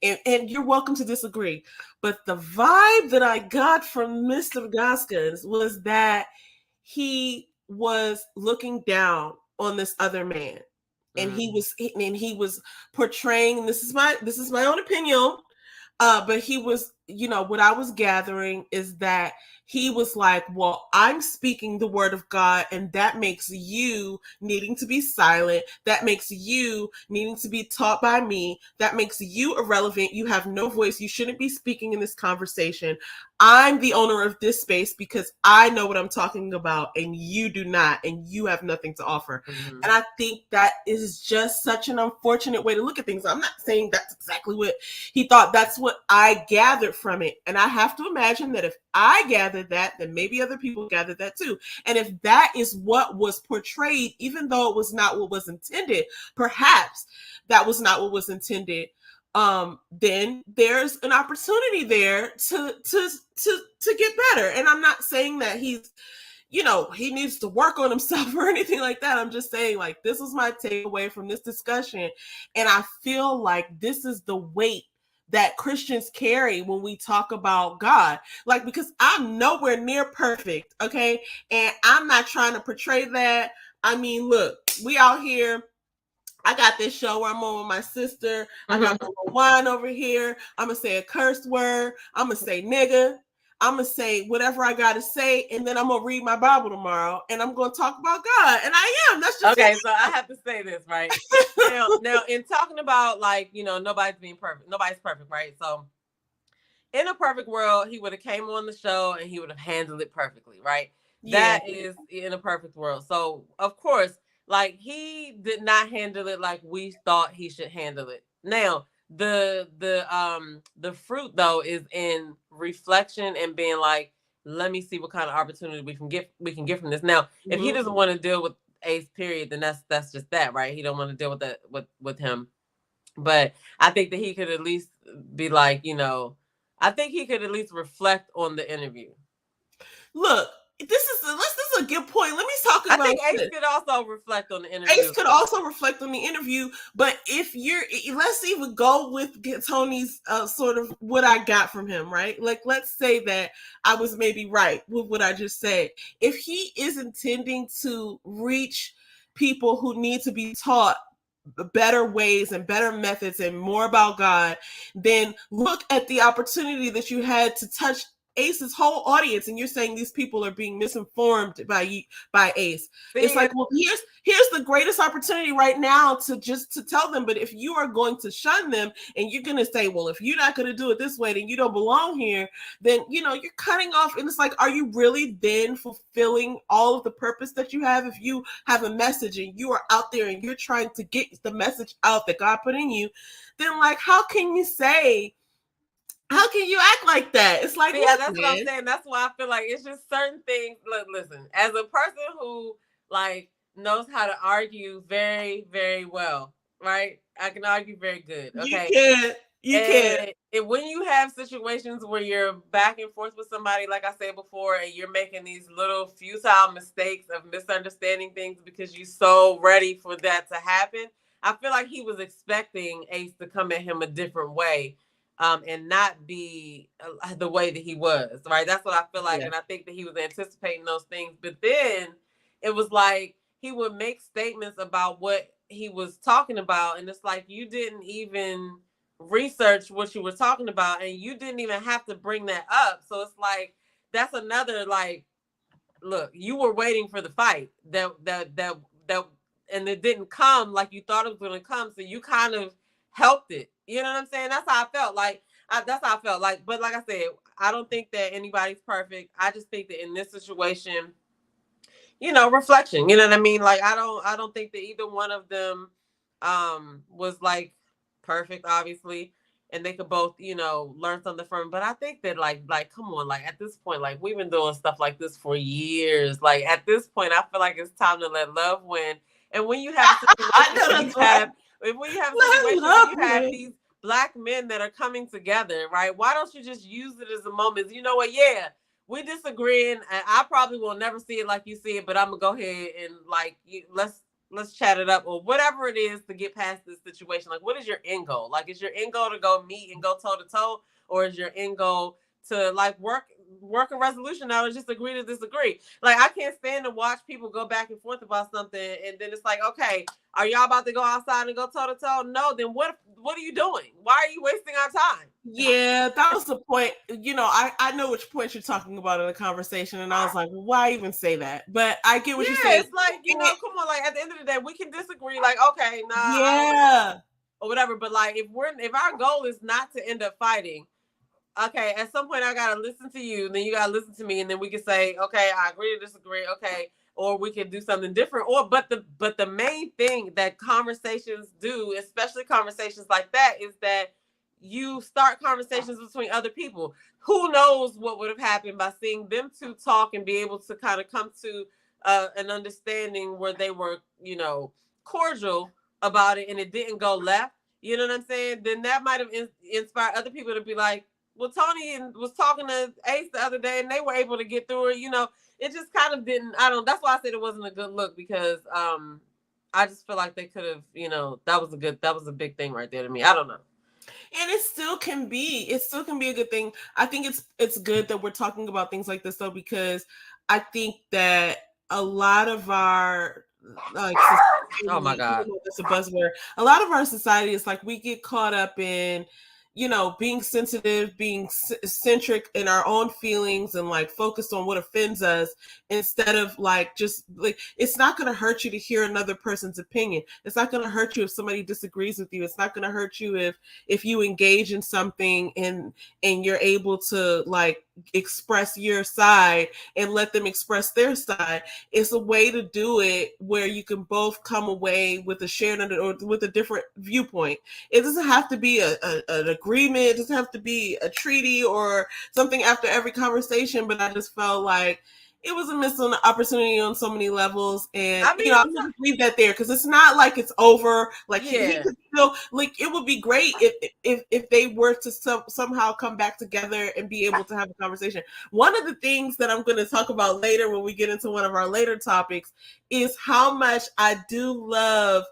And you're welcome to disagree. But the vibe that I got from Mr. Gaskins was that he was looking down on this other man. And he was portraying, this is my own opinion, but he was, what I was gathering is that he was like, well, I'm speaking the word of God, and that makes you needing to be silent. That makes you needing to be taught by me. That makes you irrelevant. You have no voice. You shouldn't be speaking in this conversation. I'm the owner of this space because I know what I'm talking about, and you do not, and you have nothing to offer. And I think that is just such an unfortunate way to look at things. I'm not saying that's exactly what he thought. That's what I gathered from it. And I have to imagine that if I gathered that, then maybe other people gathered that too. And if that is what was portrayed, even though it was not what was intended, perhaps that was not what was intended, then there's an opportunity there to get better. And I'm not saying that he's, he needs to work on himself or anything like that. I'm just saying, like, this was my takeaway from this discussion. And I feel like this is the weight that Christians carry when we talk about God. Like, because I'm nowhere near perfect, okay? And I'm not trying to portray that. I mean, look, we out here. I got this show where I'm on with my sister. I got my little wine over here. I'm going to say a curse word. I'm going to say nigga. I'm going to say whatever I got to say. And then I'm going to read my Bible tomorrow. And I'm going to talk about God. And I am. That's just okay. So I have to say this, right? now, in talking about, like, nobody's being perfect. Nobody's perfect, right? So in a perfect world, he would have came on the show and he would have handled it perfectly, right? Yeah. That is in a perfect world. So, of course, like, he did not handle it like we thought he should handle it. Now, the fruit though is in reflection and being like, let me see what kind of opportunity we can get from this. Now, if he doesn't want to deal with Ace, period, then that's just that, right? He don't want to deal with that with him. But I think that he could at least be like, I think he could at least reflect on the interview. Look, let's I think Ace this. could also reflect on the interview. Ace could also reflect on the interview, but if you're, let's even go with Tony's sort of what I got from him, right? Like, let's say that I was maybe right with what I just said. If he is intending to reach people who need to be taught better ways and better methods and more about God, then look at the opportunity that you had to touch Ace's whole audience, and you're saying these people are being misinformed by Ace. It's like, well, here's the greatest opportunity right now to tell them. But if you are going to shun them and you're going to say, well, if you're not going to do it this way, then you don't belong here, then you're cutting off. And it's like, are you really then fulfilling all of the purpose that you have? If you have a message and you are out there and you're trying to get the message out that God put in you, then like, how can you act like that? It's like, yeah, that's what I'm saying. That's why I feel like it's just certain things. Look, listen, as a person who like knows how to argue very, very well, right? I can argue very good. Okay. You can. And when you have situations where you're back and forth with somebody, like I said before, and you're making these little futile mistakes of misunderstanding things because you're so ready for that to happen, I feel like he was expecting Ace to come at him a different way. And not be the way that he was, right? That's what I feel like. Yeah. And I think that he was anticipating those things. But then it was like he would make statements about what he was talking about. And it's like, you didn't even research what you were talking about. And you didn't even have to bring that up. So it's like, that's another, like, look, you were waiting for the fight that and it didn't come like you thought it was going to come. So you kind of helped it. You know what I'm saying? That's how I felt. That's how I felt. Like, but like I said, I don't think that anybody's perfect. I just think that in this situation, reflection. You know what I mean? Like, I don't think that either one of them was like perfect, obviously, and they could both, learn something from it. But I think that like come on, like at this point, like we've been doing stuff like this for years. Like at this point, I feel like it's time to let love win. And when you have when you have these Black men that are coming together, right? Why don't you just use it as a moment? You know what? Yeah, we disagreeing, and I probably will never see it like you see it, but I'm gonna go ahead and like let's chat it up or whatever it is to get past this situation. Like, what is your end goal? Like, is your end goal to go meet and go toe to toe, or is your end goal to like work a resolution out or just agree to disagree? Like, I can't stand to watch people go back and forth about something, and then it's like, okay, are y'all about to go outside and go toe to toe? No, then what are you doing? Why are you wasting our time? Yeah, that was the point. I know which point you're talking about in the conversation, and I was like, well, why even say that? But I get what you're saying. It's like, come on, like at the end of the day, we can disagree, like, okay, nah, yeah, or whatever. But like, if our goal is not to end up fighting, okay, at some point I gotta listen to you, then you gotta listen to me, and then we can say, okay, I agree to disagree, okay, or we can do something different. But the main thing that conversations do, especially conversations like that, is that you start conversations between other people. Who knows what would have happened by seeing them two talk and be able to kind of come to an understanding where they were, cordial about it, and it didn't go left. You know what I'm saying? Then that might have inspired other people to be like, well, Tony was talking to Ace the other day, and they were able to get through it. It just kind of didn't. That's why I said it wasn't a good look, because I just feel like they could have. That was a big thing right there to me. I don't know. And it still can be a good thing. I think it's good that we're talking about things like this though, because I think that a lot of our society, oh my God, it's a buzzword. A lot of our society is like, we get caught up in being sensitive, being centric in our own feelings, and like focused on what offends us, instead of like just like, it's not going to hurt you to hear another person's opinion. It's not going to hurt you if somebody disagrees with you. It's not going to hurt you if you engage in something and you're able to like express your side and let them express their side. It's a way to do it where you can both come away with a shared or with a different viewpoint. It doesn't have to be an agreement. It doesn't have to be a treaty or something after every conversation. But I just felt like it was a missed opportunity on so many levels, and I mean, I'm gonna just leave that there because it's not like it's over. Like he yeah. could still, like, it would be great if they were to somehow come back together and be able to have a conversation. One of the things that I'm going to talk about later when we get into one of our later topics is how much I do love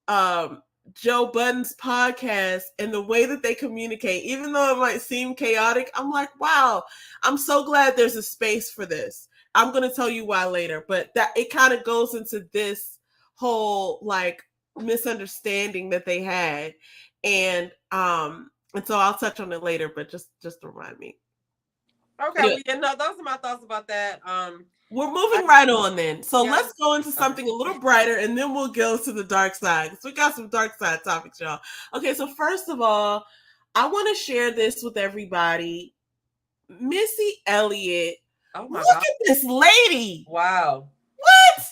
um Joe Budden's podcast and the way that they communicate. Even though it might seem chaotic, I'm like, wow, I'm so glad there's a space for this. I'm going to tell you why later, but that it kind of goes into this whole like misunderstanding that they had, and so I'll touch on it later, but just to remind me. Okay, Anyway, well, yeah, no, those are my thoughts about that. we're moving right on then. So Yeah. let's go into something a little brighter and then we'll go to the dark side. So we got some dark side topics, y'all. Okay, so first of all, I want to share this with everybody. Missy Elliott. Oh my Look God. at this lady. Wow. What?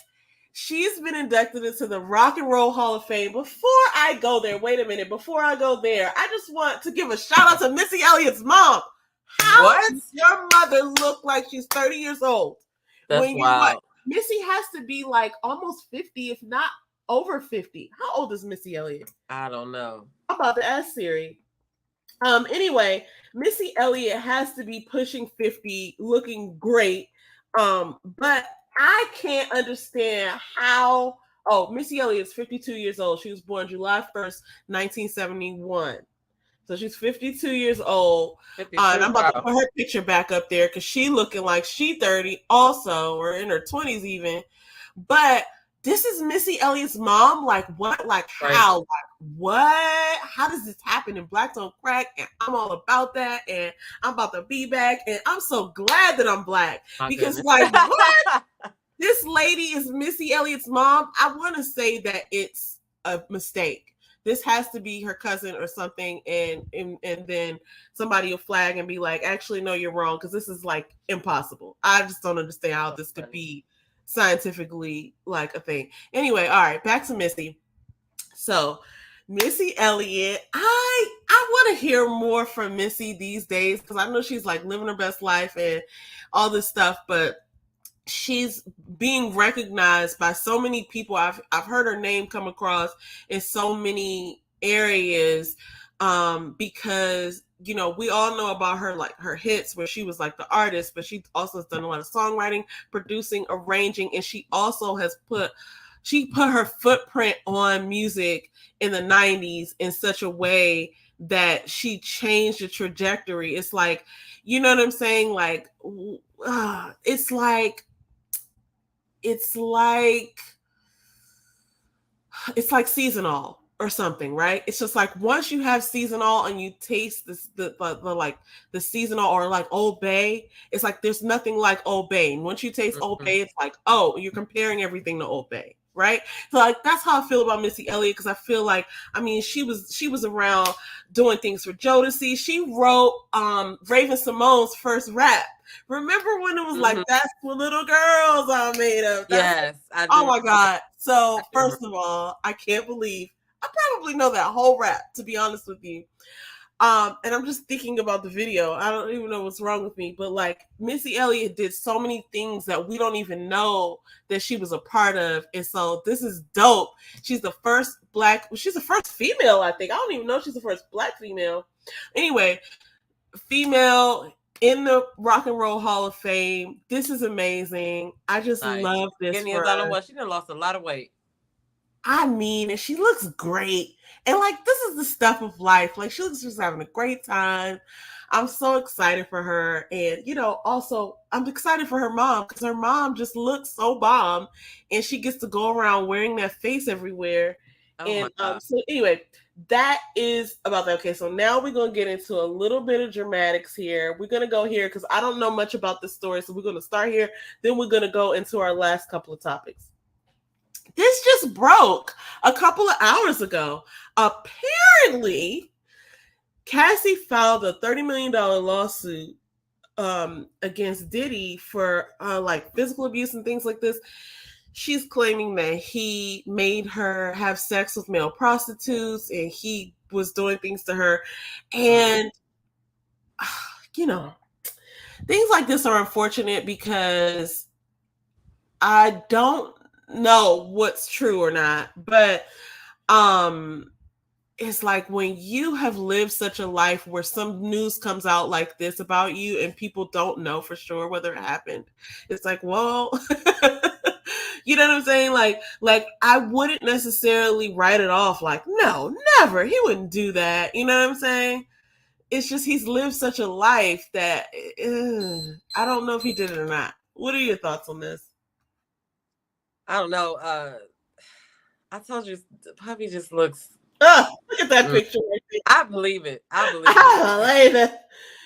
She's been inducted into the Rock and Roll Hall of Fame. Before I go there, wait a minute. Before I go there, I just want to give a shout out to Missy Elliott's mom. How What? does your mother look like she's 30 years old? That's When you're like, wild. Missy has to be like almost 50, if not over 50. How old is Missy Elliott? I don't know. I'm about to ask Siri. Anyway, Missy Elliott has to be pushing 50, looking great. But I can't understand how. Oh, Missy Elliott is 52 years old. She was born July 1st, 1971. So she's 52 years old. And I'm about to put her picture back up there because she looking like she 30 also, or in her 20s even. But this is Missy Elliott's mom. Like what? Like how? Like what? How does this happen in Black Don't Crack? And I'm all about that. And I'm about to be back. And I'm so glad that I'm Black. Because like what? This lady is Missy Elliott's mom. I want to say that it's a mistake. This has to be her cousin or something, and then somebody will flag and be like, actually, no, you're wrong, because this is like impossible. I just don't understand how this could be scientifically like a thing. Anyway, all right, back to Missy. So Missy Elliott, I want to hear more from Missy these days because I know she's like living her best life and all this stuff, but she's being recognized by so many people. I've heard her name come across in so many areas because we all know about her, like her hits where she was like the artist, but she also has done a lot of songwriting, producing, arranging, and she also has put her footprint on music in the 90s in such a way that she changed the trajectory. It's like, you know what I'm saying? Like it's like seasonal or something, right? It's just like once you have seasonal and you taste this the seasonal or like Old Bay, it's like there's nothing like Old Bay. And once you taste Old Bay, it's like, oh, you're comparing everything to Old Bay, right? So like that's how I feel about Missy Elliott, because I feel like, I mean, she was around doing things for Jodeci. She wrote Raven Simone's first rap. Remember when it was like, that's what little girls are made of? Yes, I do. Oh my God. So first of all, I can't believe I probably know that whole rap, to be honest with you. And I'm just thinking about the video. I don't even know what's wrong with me, but like Missy Elliott did so many things that we don't even know that she was a part of. And so this is dope. She's the first female, I think. I don't even know if she's the first Black female. Anyway, female in the Rock and Roll Hall of Fame. This is amazing. I just love this. She done lost a lot of weight. I mean, and she looks great. And like, this is the stuff of life. Like, she looks just having a great time. I'm so excited for her. And, also I'm excited for her mom because her mom just looks so bomb and she gets to go around wearing that face everywhere. So anyway, that is about that. Okay, so now we're going to get into a little bit of dramatics here. We're going to go here because I don't know much about this story. So we're going to start here. Then we're going to go into our last couple of topics. This just broke a couple of hours ago. Apparently, Cassie filed a $30 million lawsuit against Diddy for like physical abuse and things like this. She's claiming that he made her have sex with male prostitutes and he was doing things to her. And, things like this are unfortunate because I don't know what's true or not, but um it's like when you have lived such a life where some news comes out like this about you and people don't know for sure whether it happened. It's like, well, you know what I'm saying? Like I wouldn't necessarily write it off like, no, never. He wouldn't do that. You know what I'm saying? It's just he's lived such a life that I don't know if he did it or not. What are your thoughts on this? I don't know. I told you, puppy just looks. Oh, look at that picture right there. I believe it. I believe it.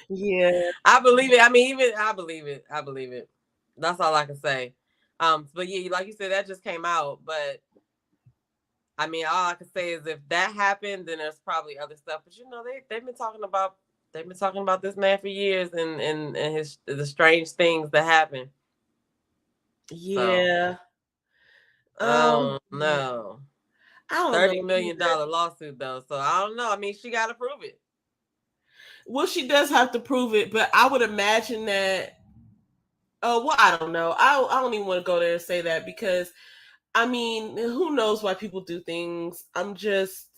Yeah. I believe it. I mean, even I believe it. I believe it. That's all I can say. But yeah, like you said, that just came out. But I mean, all I can say is if that happened, then there's probably other stuff. But you know, they've been talking about this man for years and his the strange things that happen. Yeah. So, I don't know. I don't $30 know million lawsuit though. So I don't know. I mean, she got to prove it. Well, she does have to prove it, but I would imagine that. Oh, well, I don't know. I don't even want to go there and say that because, I mean, who knows why people do things? I'm just,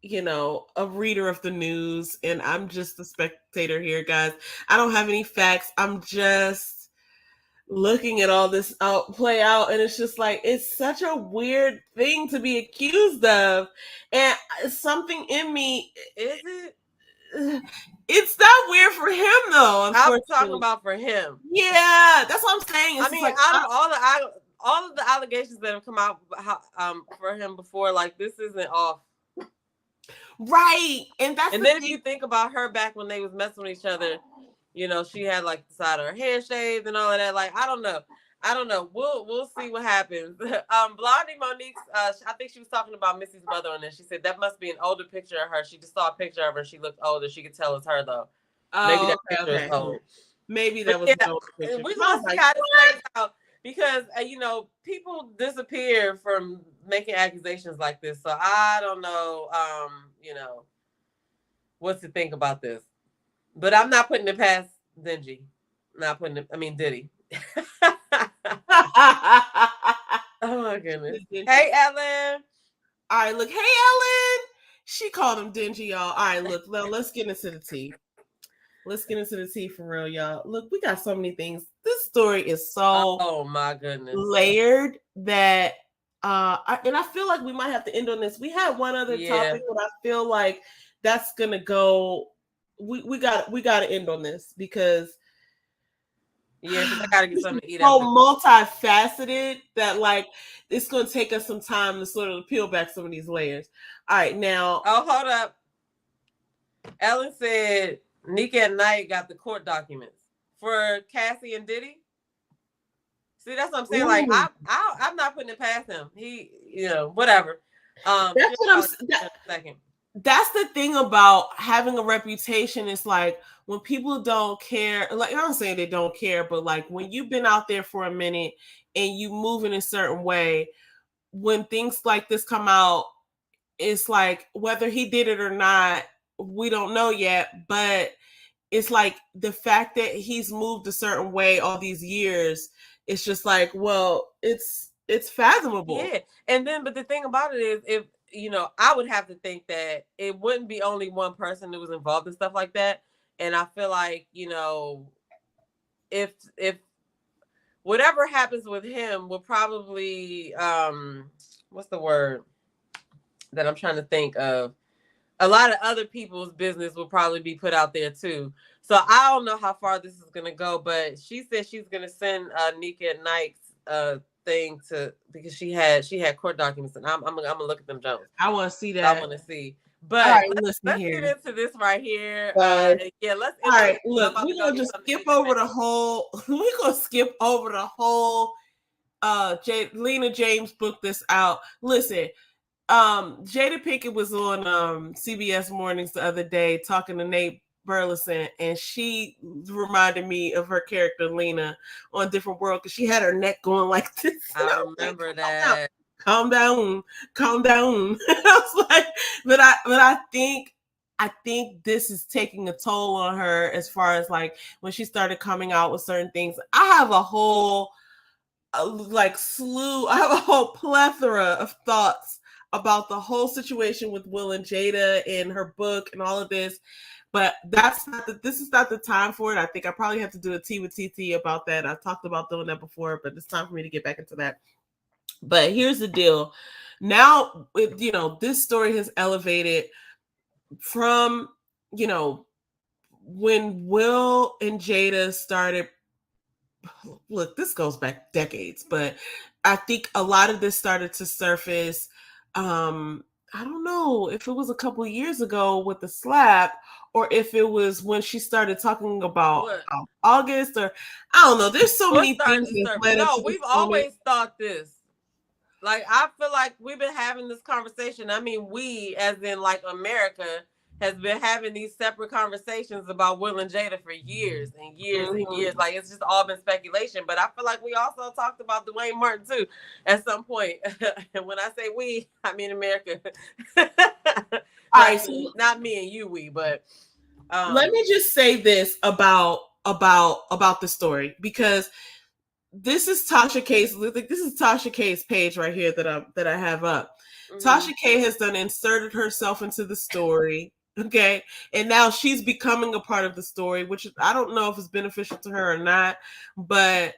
a reader of the news, and I'm just a spectator here, guys. I don't have any facts. I'm just looking at all this out play out, and it's just like it's such a weird thing to be accused of, and something in me is it. It's not weird for him though. I'm talking about for him. Yeah, that's what I'm saying. It's I mean, like, out of all of the allegations that have come out for him before, like this isn't off. Right, and then if you think about her back when they was messing with each other, she had like the side of her hair shaved and all of that. Like I don't know. We'll see what happens. Blondie Monique's. I think she was talking about Missy's mother on this. She said that must be an older picture of her. She just saw a picture of her. She looked older. She could tell it's her though. Maybe that picture is old. Maybe that was an old picture. We're gonna see how this plays out because people disappear from making accusations like this. So I don't know. What to think about this. But I'm not putting it past Diddy. Diddy. Oh my goodness. Hey, Ellen. All right, look. Hey, Ellen. She called him dingy, y'all. All right, look. Let's get into the tea. Let's get into the tea for real, y'all. Look, we got so many things. This story is so oh my goodness layered that and I feel like we might have to end on this. We had one other topic, but I feel like that's gonna go. We got to end on this because I gotta get something to eat. So multifaceted that like it's gonna take us some time to sort of peel back some of these layers. All right, now. Oh, hold up. Ellen said Nika at Night got the court documents for Cassie and Diddy. See, that's what I'm saying. Ooh. Like, I'm not putting it past him. He, whatever. That's what I'm. That's the thing about having a reputation. It's like when people don't care. Like, I'm not saying they don't care, but like when you've been out there for a minute and you move in a certain way, when things like this come out, it's like whether he did it or not, we don't know yet. But it's like the fact that he's moved a certain way all these years. It's just like, well, it's fathomable. Yeah. And then, but the thing about it is, if, I would have to think that it wouldn't be only one person that was involved in stuff like that. And I feel like, if whatever happens with him will probably, what's the word that I'm trying to think of? A lot of other people's business will probably be put out there too. So I don't know how far this is gonna go, but she said she's gonna send Nika at Night's thing to because she had court documents, and I'm gonna look at them, Jones. I want to see that. I want to see. But right, let's get into this right here. Yeah, let's. All right, look, we're gonna just skip over the whole. We're gonna skip over the whole. Lena James booked this out. Listen. Jada Pinkett was on CBS Mornings the other day talking to Nate Burleson, and she reminded me of her character Lena on Different World because she had her neck going like this. I remember that. Calm down. I was like, but I think I think this is taking a toll on her as far as like when she started coming out with certain things. I have a whole I have a whole plethora of thoughts about the whole situation with Will and Jada and her book and all of this. But this is not the time for it. I think I probably have to do a tea with TT about that. I've talked about doing that before, but it's time for me to get back into that. But here's the deal. Now, this story has elevated from, when Will and Jada started. Look, this goes back decades, but I think a lot of this started to surface. I don't know if it was a couple of years ago with the slap, or if it was when she started talking about What? August, or I don't know. There's so What many started things to that surface? led up No, to this we've moment. always thought this. Like, I feel like we've been having this conversation. I mean, we, as in like America, has been having these separate conversations about Will and Jada for years and years and Mm-hmm. years. Like, it's just all been speculation. But I feel like we also talked about Dwayne Martin too at some point. And when I say we, I mean America. All right, Like, so not me and you, we, but let me just say this about the story, because this is Tasha K's. This is Tasha K's page right here that I have up. Tasha K has done inserted herself into the story, okay, and now she's becoming a part of the story, which I don't know if it's beneficial to her or not. But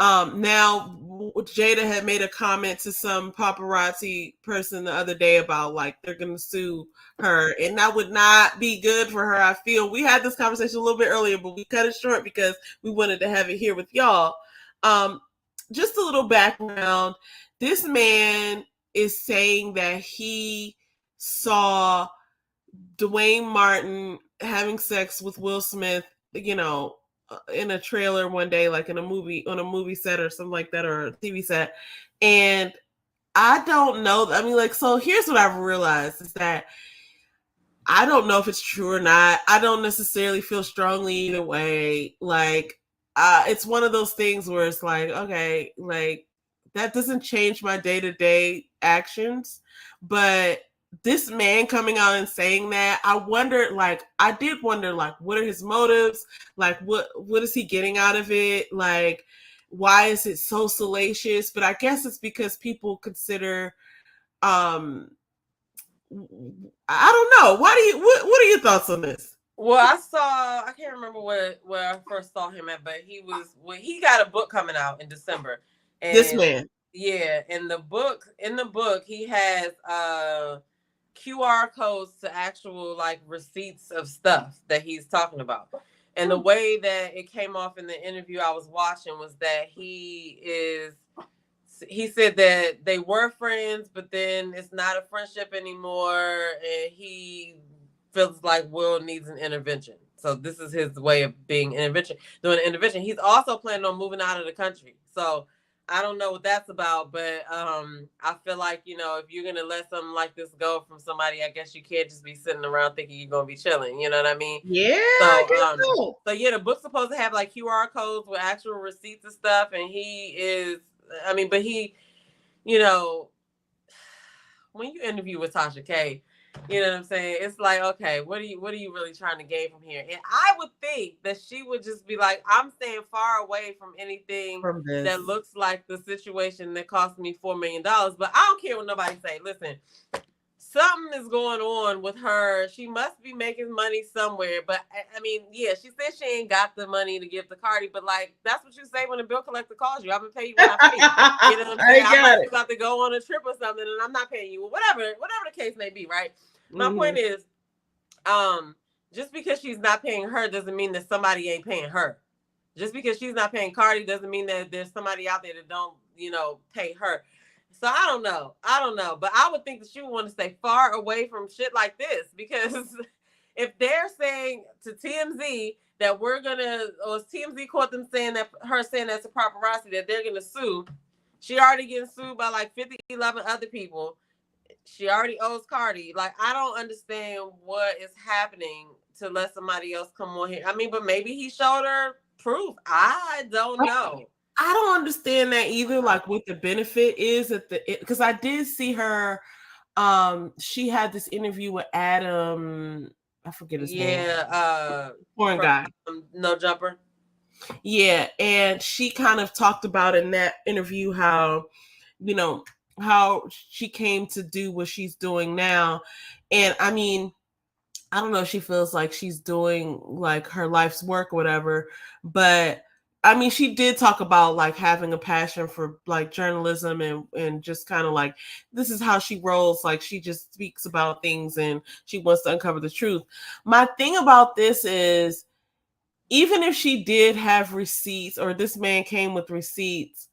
now Jada had made a comment to some paparazzi person the other day about like they're gonna sue her, and that would not be good for her. I feel we had this conversation a little bit earlier, but we cut it short because we wanted to have it here with y'all. Um, just a little background. This man is saying that he saw Dwayne Martin having sex with Will Smith, in a trailer one day, like in a movie, on a movie set or something like that, or a TV set. And I don't know. I mean, like, so here's what I've realized is that I don't know if it's true or not. I don't necessarily feel strongly either way. Like, it's one of those things where it's like, okay, like that doesn't change my day to day actions. But this man coming out and saying that, I did wonder, like, what are his motives? Like, what is he getting out of it? Like, why is it so salacious? But I guess it's because people consider, um, I don't know. What are your thoughts on this? well, I can't remember where I first saw him at, but he got a book coming out in December. This And man. yeah, in the book he has QR codes to actual like receipts of stuff that he's talking about. And the way that it came off in the interview I was watching was that he said that they were friends, but then it's not a friendship anymore, and he feels like Will needs an intervention. So this is his way of doing an intervention. He's also planning on moving out of the country. So I don't know what that's about, but I feel like, if you're gonna let something like this go from somebody, I guess you can't just be sitting around thinking you're gonna be chilling. You know what I mean? Yeah, I So guess so. so yeah, the book's supposed to have like QR codes with actual receipts and stuff, and but he, you know, when you interview with Tasha K, you know what I'm saying? It's like, okay, what are you really trying to gain from here? And I would think that she would just be like, I'm staying far away from anything From this. that looks like the situation that cost me $4 million. But I don't care what nobody say. Listen, something is going on with her. She must be making money somewhere. But I mean, yeah, she said she ain't got the money to give to Cardi. But like, that's what you say when a bill collector calls you. I'm gonna pay you when I pay you. You know what I'm saying? I might be about to go on a trip or something, and I'm not paying you. Whatever the case may be, right? My point is, just because she's not paying her doesn't mean that somebody ain't paying her. Just because she's not paying Cardi doesn't mean that there's somebody out there that don't, pay her. So I don't know. But I would think that she would want to stay far away from shit like this, because if they're saying to TMZ that we're gonna, or TMZ caught them saying that, her saying that's a paparazzi, that they're gonna sue. She already getting sued by like 11 other people. She already owes Cardi. Like, I don't understand what is happening to let somebody else come on here. I mean, but maybe he showed her proof. I don't know. I don't understand that either. Like, what the benefit is because I did see her. She had this interview with Adam. I forget his name. Yeah, Foreign from guy. No Jumper. Yeah, and she kind of talked about in that interview how, you know, how she came to do what she's doing now. And I mean, I don't know if she feels like she's doing like her life's work or whatever, but I mean, she did talk about like having a passion for like journalism and just kind of like this is how she rolls. Like she just speaks about things and she wants to uncover the truth. My thing about this is even if she did have receipts or this man came with receipts,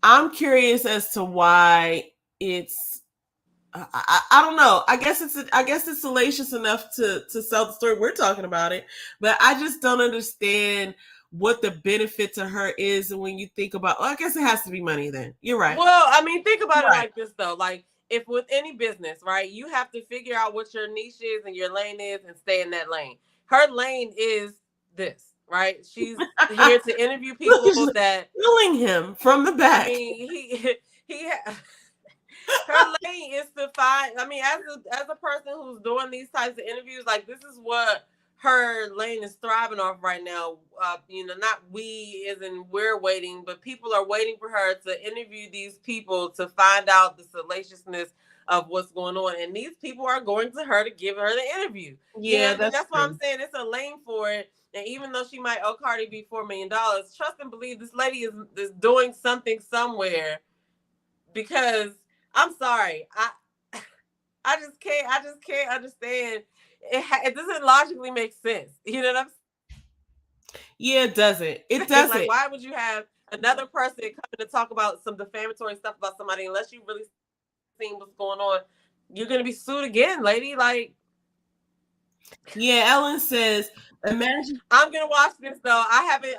I'm curious as to why it's I don't know. I guess it's salacious enough to sell the story. We're talking about it, but I just don't understand what the benefit to her is when you think about. Well, I guess it has to be money. Then you're right. Well, I mean, think about You're it right. like this though. Like, if with any business, right, you have to figure out what your niche is and your lane is and stay in that lane. Her lane is this, right? She's here to interview Look people at you that, killing him from the I back. mean, he her lane is to find. I mean, as a person who's doing these types of interviews, like this is what her lane is thriving off right now. Not we as in we're waiting, but people are waiting for her to interview these people to find out the salaciousness of what's going on, and these people are going to her to give her the interview. You know Yeah, what I mean? that's That's why I'm true. saying it's a lane for it. And even though she might owe Cardi B $4 million, trust and believe this lady is doing something somewhere because I'm sorry, I just can't understand. It doesn't logically make sense. You know what I'm Yeah, it doesn't. It saying? Like, doesn't. why would you have another person coming to talk about some defamatory stuff about somebody unless you really seen what's going on? You're gonna be sued again, lady. Like, Yeah, Ellen says, imagine. I'm gonna watch this though. I haven't.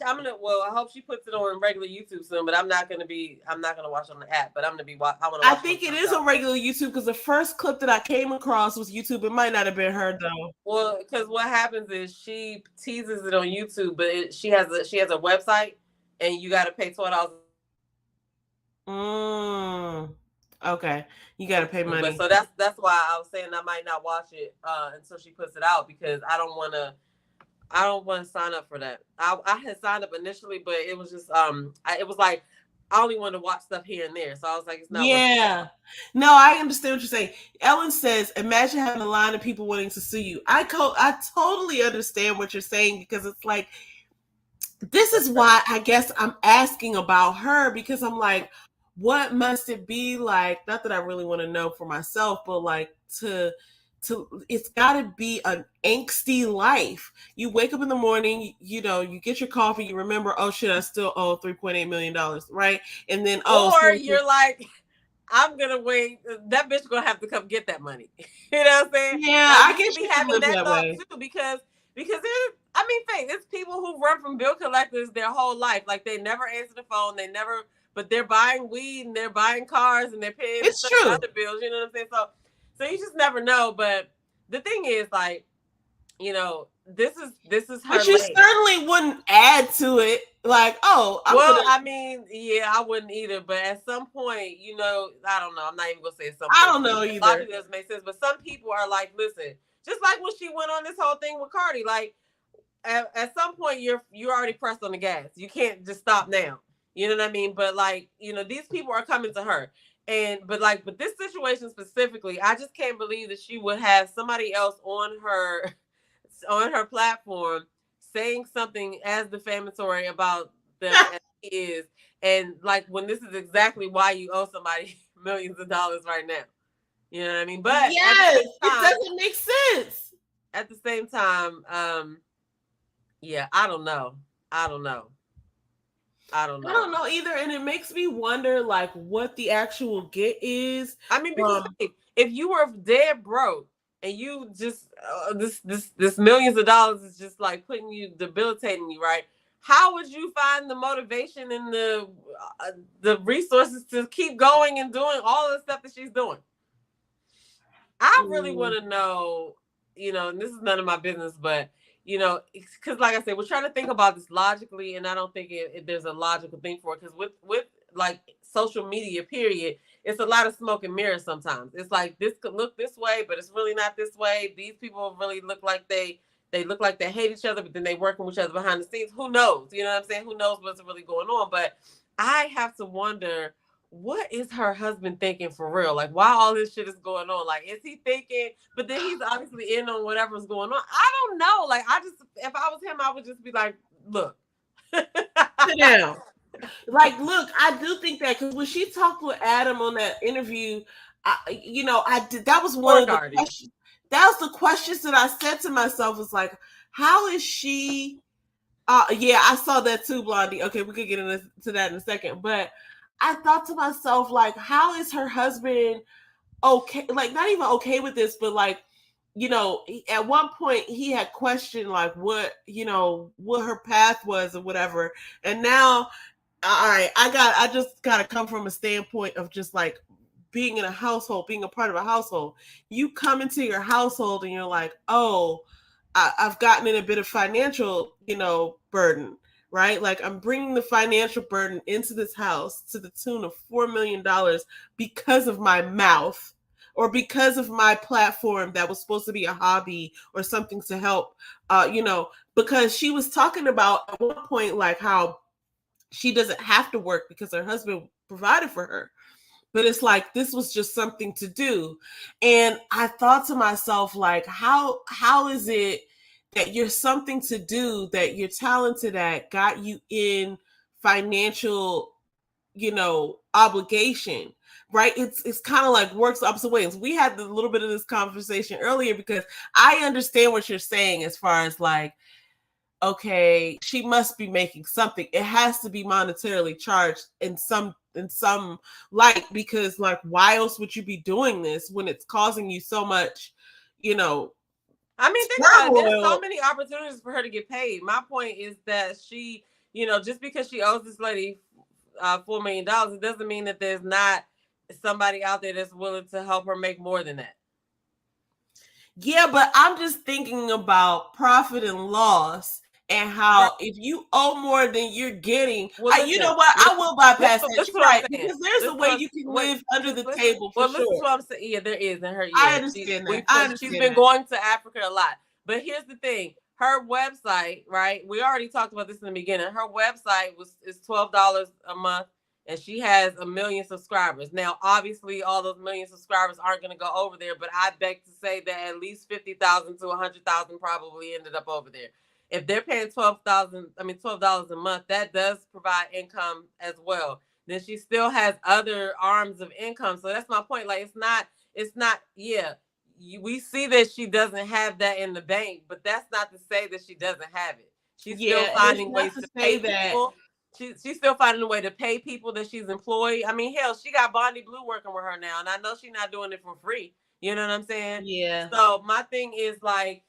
I'm gonna. Well, I hope she puts it on regular YouTube soon. But I'm not gonna be. I'm not gonna watch on the app. But I'm gonna be. I want to I watch it when think it it comes is out. on regular YouTube because the first clip that I came across was YouTube. It might not have been her though. Well, because what happens is she teases it on YouTube, but she has a website, and you got to pay $12 a month to watch it. Mm, okay, you got to pay But money. so that's why I was saying I might not watch it until she puts it out because I don't want to sign up for that. I had signed up initially, but it was just it was like I only want to watch stuff here and there, so I was like, it's not worth it. Yeah. No, I understand what you're saying. Ellen says, imagine having a line of people wanting to sue you. I totally understand what you're saying because it's like this is why I guess I'm asking about her because I'm like, what must it be like? Not that I really want to know for myself, but like it's got to be an angsty life. You wake up in the morning, you get your coffee, you remember, oh shit, I still owe $3.8 million, right? And then Or you're like, I'm gonna wait. That bitch gonna have to come get that money. You know what I'm saying? yeah, Like I you guess could be you can having live that that thought way. too, because there's I mean, it's people who run from bill collectors their whole life. Like they never answer the phone, they never, but they're buying weed and they're buying cars and they're paying It's certain true. other bills. You know what I'm saying? So you just never know. But the thing is, like, this is her But you lane. certainly wouldn't add to it. Like, oh, I'm gonna. Well, I mean, yeah, I wouldn't either. But at some point, I don't know. I'm not even gonna say at some I point don't know because either. logically doesn't make sense. But some people are like, listen, just like when she went on this whole thing with Cardi, like at some point you're already pressed on the gas. You can't just stop now. You know what I mean? But like, these people are coming to her. But this situation specifically, I just can't believe that she would have somebody else on her platform saying something as defamatory about them as he is, and like when this is exactly why you owe somebody millions of dollars right now. You know what I mean? But Yes, it doesn't make sense. at the same time, yeah, I don't know. I don't know. I don't I know. don't know either, and it makes me wonder, like, what the actual get is. I mean, because if you were dead broke and you just this millions of dollars is just like putting you debilitating you, right? How would you find the motivation and the resources to keep going and doing all the stuff that she's doing? I really want to know, and this is none of my business, but because like I said, we're trying to think about this logically, and I don't think there's a logical thing for it. Because with like social media, period, it's a lot of smoke and mirrors sometimes. It's like this could look this way, but it's really not this way. These people really look like they look like they hate each other, but then they working with each other behind the scenes. Who knows? You know what I'm saying? Who knows what's really going on? But I have to wonder, what is her husband thinking for real? Like, why all this shit is going on? Like, is he thinking? But then he's obviously in on whatever's going on. I don't know. Like, I just, if I was him, I would just be like, look. Sit down. Like, look, I do think that because when she talked with Adam on that interview, I did. That was one of the questions. That was the questions that I said to myself. Was like, how is she? Yeah, I saw that too, Blondie. Okay, we could get into that in a second. But I thought to myself, like, how is her husband okay? Like, not even okay with this, but like, at one point he had questioned like what her path was or whatever, and now all right, I just gotta come from a standpoint of just like being in a household, being a part of a household. You come into your household and you're like, oh, I've gotten in a bit of financial, burden, right? Like I'm bringing the financial burden into this house to the tune of $4 million because of my mouth or because of my platform that was supposed to be a hobby or something to help, because she was talking about at one point like how she doesn't have to work because her husband provided for her. But it's like this was just something to do. And I thought to myself, like, how is it that you're something to do, that you're talented at, got you in financial, obligation, right? It's kind of like works opposite ways. We had a little bit of this conversation earlier because I understand what you're saying as far as like, okay, she must be making something. It has to be monetarily charged in some light, because like why else would you be doing this when it's causing you so much, I mean, think about it. There's so many opportunities for her to get paid. My point is that she, just because she owes this lady $4 million, it doesn't mean that there's not somebody out there that's willing to help her make more than that. Yeah, but I'm just thinking about profit and loss and how if you owe more than you're getting, well, you know what? I will bypass that. You're right, because there's a way you can live under the table for sure. Listen to what I'm saying. Yeah, there is in her. Yeah, I understand that. She's been going to Africa a lot. But here's the thing. Her website, right? We already talked about this in the beginning. Her website is $12 a month, and she has 1 million subscribers. Now, obviously, all those 1 million subscribers aren't going to go over there, but I beg to say that at least 50,000 to 100,000 probably ended up over there. If they're paying $12 a month, that does provide income as well. Then she still has other arms of income. So that's my point. Like it's not. Yeah, we see that she doesn't have that in the bank, but that's not to say that she doesn't have it. She's still finding ways to pay people. She's still finding a way to pay people that she's employed. I mean, hell, she got Bondi Blue working with her now, and I know she's not doing it for free. You know what I'm saying? Yeah. So my thing is like,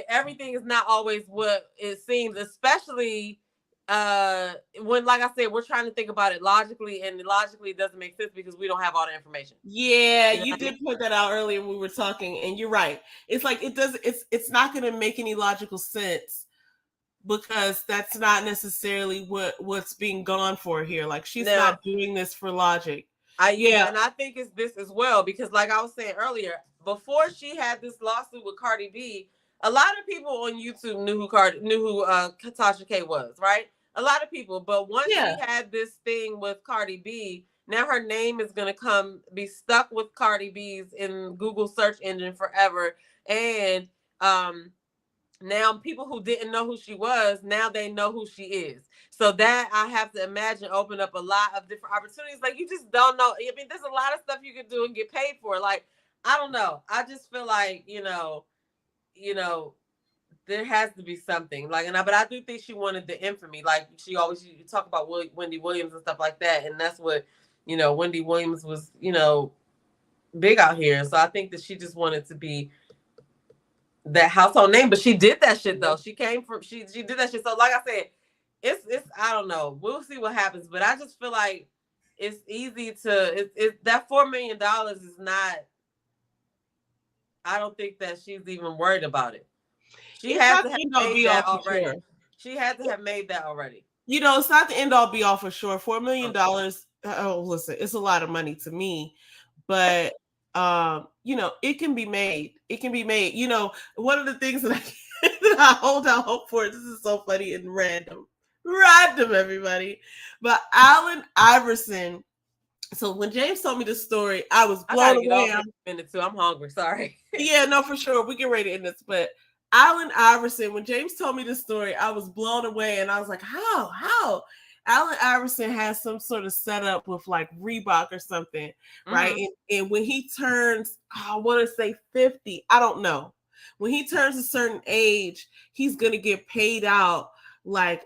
everything is not always what it seems, especially when, like I said, we're trying to think about it logically, and logically it doesn't make sense because we don't have all the information. Yeah, you did point that out earlier when we were talking, and you're right. It's like it's not going to make any logical sense because that's not necessarily what's being gone for here. Like she's not doing this for logic. And I think it's this as well, because like I was saying earlier, before she had this lawsuit with Cardi B, a lot of people on YouTube knew who Tasha K was, right? A lot of people. But once she had this thing with Cardi B, now her name is going to be stuck with Cardi B's in Google search engine forever. And now people who didn't know who she was, now they know who she is. So that, I have to imagine, open up a lot of different opportunities. Like, you just don't know. I mean, there's a lot of stuff you can do and get paid for. Like, I don't know. I just feel like, there has to be something. Like, but I do think she wanted the infamy. Like, she always talk about Wendy Williams and stuff like that. And that's what, Wendy Williams was, big out here. So I think that she just wanted to be that household name. But she did that shit, though. She did that shit. So like I said, it's I don't know. We'll see what happens. But I just feel like it's easy to, that $4 million is not, I don't think that she's even worried about it. She had to have made that already. She had to have made that already. It's not the end all be all for sure. $4 million oh, listen, it's a lot of money to me, but it can be made. It can be made. One of the things that that I hold out hope for. This is so funny and random, everybody. But Allen Iverson. So when James told me this story, I was I gotta blown get away. off in a minute too. I'm hungry. Sorry. Yeah, no, for sure. We get ready to end this. But Allen Iverson, when James told me this story, I was blown away. And I was like, how? How? Allen Iverson has some sort of setup with like Reebok or something, right? And when he turns, I want to say 50, I don't know. When he turns a certain age, he's going to get paid out like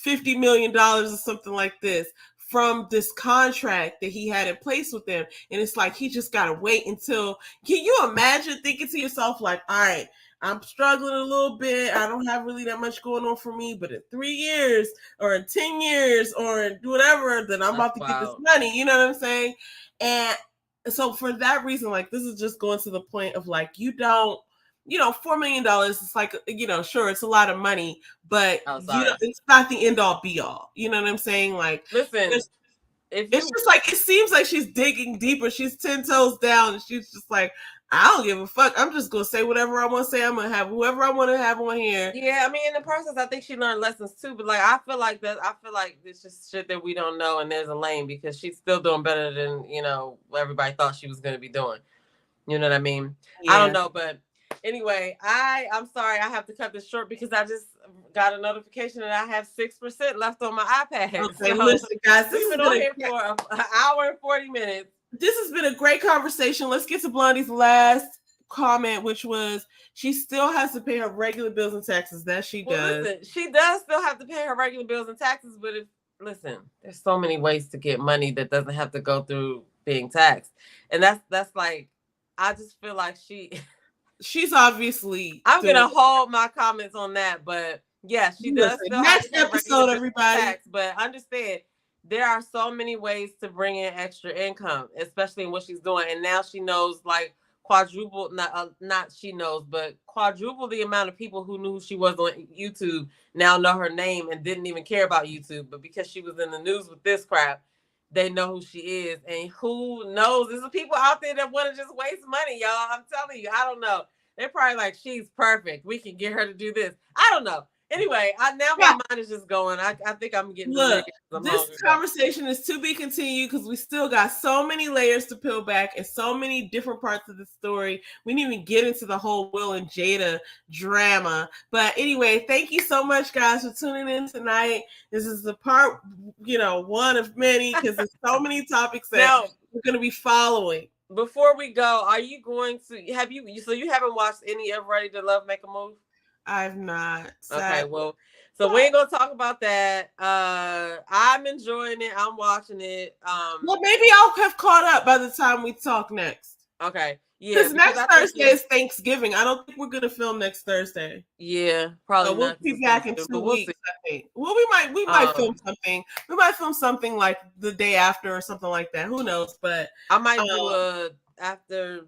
$50 million or something like this from this contract that he had in place with them. And it's like, he just got to wait until, can you imagine thinking to yourself like, all right, I'm struggling a little bit. I don't have really that much going on for me, but in 3 years or in 10 years or in whatever, then I'm about to get this money. You know what I'm saying? And so for that reason, like, this is just going to the point of like, you don't, $4 million, it's like, sure, it's a lot of money, but it's not the end all be all. You know what I'm saying? Like, listen, it's just like, it seems like she's digging deeper. She's 10 toes down and she's just like, I don't give a fuck. I'm just going to say whatever I want to say. I'm going to have whoever I want to have on here. Yeah, I mean, in the process, I think she learned lessons too. But like, I feel like it's just shit that we don't know, and there's a lane because she's still doing better than everybody thought she was going to be doing. You know what I mean? Yeah. I don't know, but anyway, I'm sorry I have to cut this short because I just got a notification that I have 6% left on my iPad. Okay, so, listen, guys, this has been on here for an hour and 40 minutes. This has been a great conversation. Let's get to Blondie's last comment, which was she still has to pay her regular bills and taxes. That she does. Listen, she does still have to pay her regular bills and taxes, but there's so many ways to get money that doesn't have to go through being taxed. And that's like, I just feel like she's obviously. I'm gonna hold my comments on that, but yeah, she does. Still next episode, everybody. Tax, but understand, there are so many ways to bring in extra income, especially in what she's doing. And now she knows like quadruple, not she knows, but quadruple the amount of people who knew who she was on YouTube now know her name and didn't even care about YouTube, but because she was in the news with this crap, they know who she is. And who knows? There's people out there that want to just waste money, y'all. I'm telling you, I don't know. They're probably like, she's perfect. We can get her to do this. I don't know. Anyway, my mind is just going. I think I'm getting. Look, this conversation is to be continued because we still got so many layers to peel back and so many different parts of the story. We didn't even get into the whole Will and Jada drama. But anyway, thank you so much, guys, for tuning in tonight. This is the part, one of many because there's so many topics that we're going to be following. Before we go, are you going to so you haven't watched any of Ready to Love Make a Move? I've not. Okay, well, so we ain't gonna talk about that. I'm enjoying it. I'm watching it. Well, maybe I'll have caught up by the time we talk next. Okay, yeah. Because next Thursday is Thanksgiving. I don't think we're gonna film next Thursday. Yeah, probably. So we'll be back in 2 weeks. I think. Well, we might film something. We might film something like the day after or something like that. Who knows? But I might do a after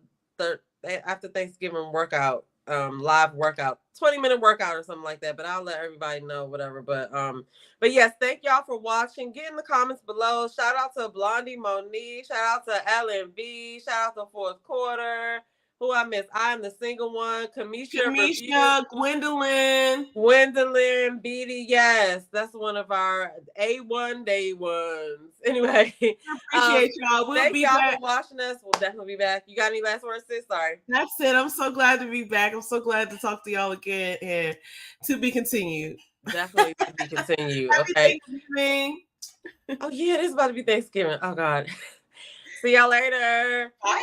Thanksgiving workout. Live workout, 20-minute workout or something like that, but I'll let everybody know, whatever. But yes, thank y'all for watching. Get in the comments below. Shout out to Blondie Monique, shout out to LNB, shout out to Fourth Quarter. Who I missed? I'm the single one. Kamisha, Gwendolyn, Beatty. Yes, that's one of our A1 day ones. Anyway, appreciate y'all. We'll be back. For watching us. We'll definitely be back. You got any last words, sis? Sorry. That's it. I'm so glad to be back. I'm so glad to talk to y'all again, and to be continued. Definitely to be continued. Okay. Oh yeah, it is about to be Thanksgiving. Oh God. See y'all later. Bye.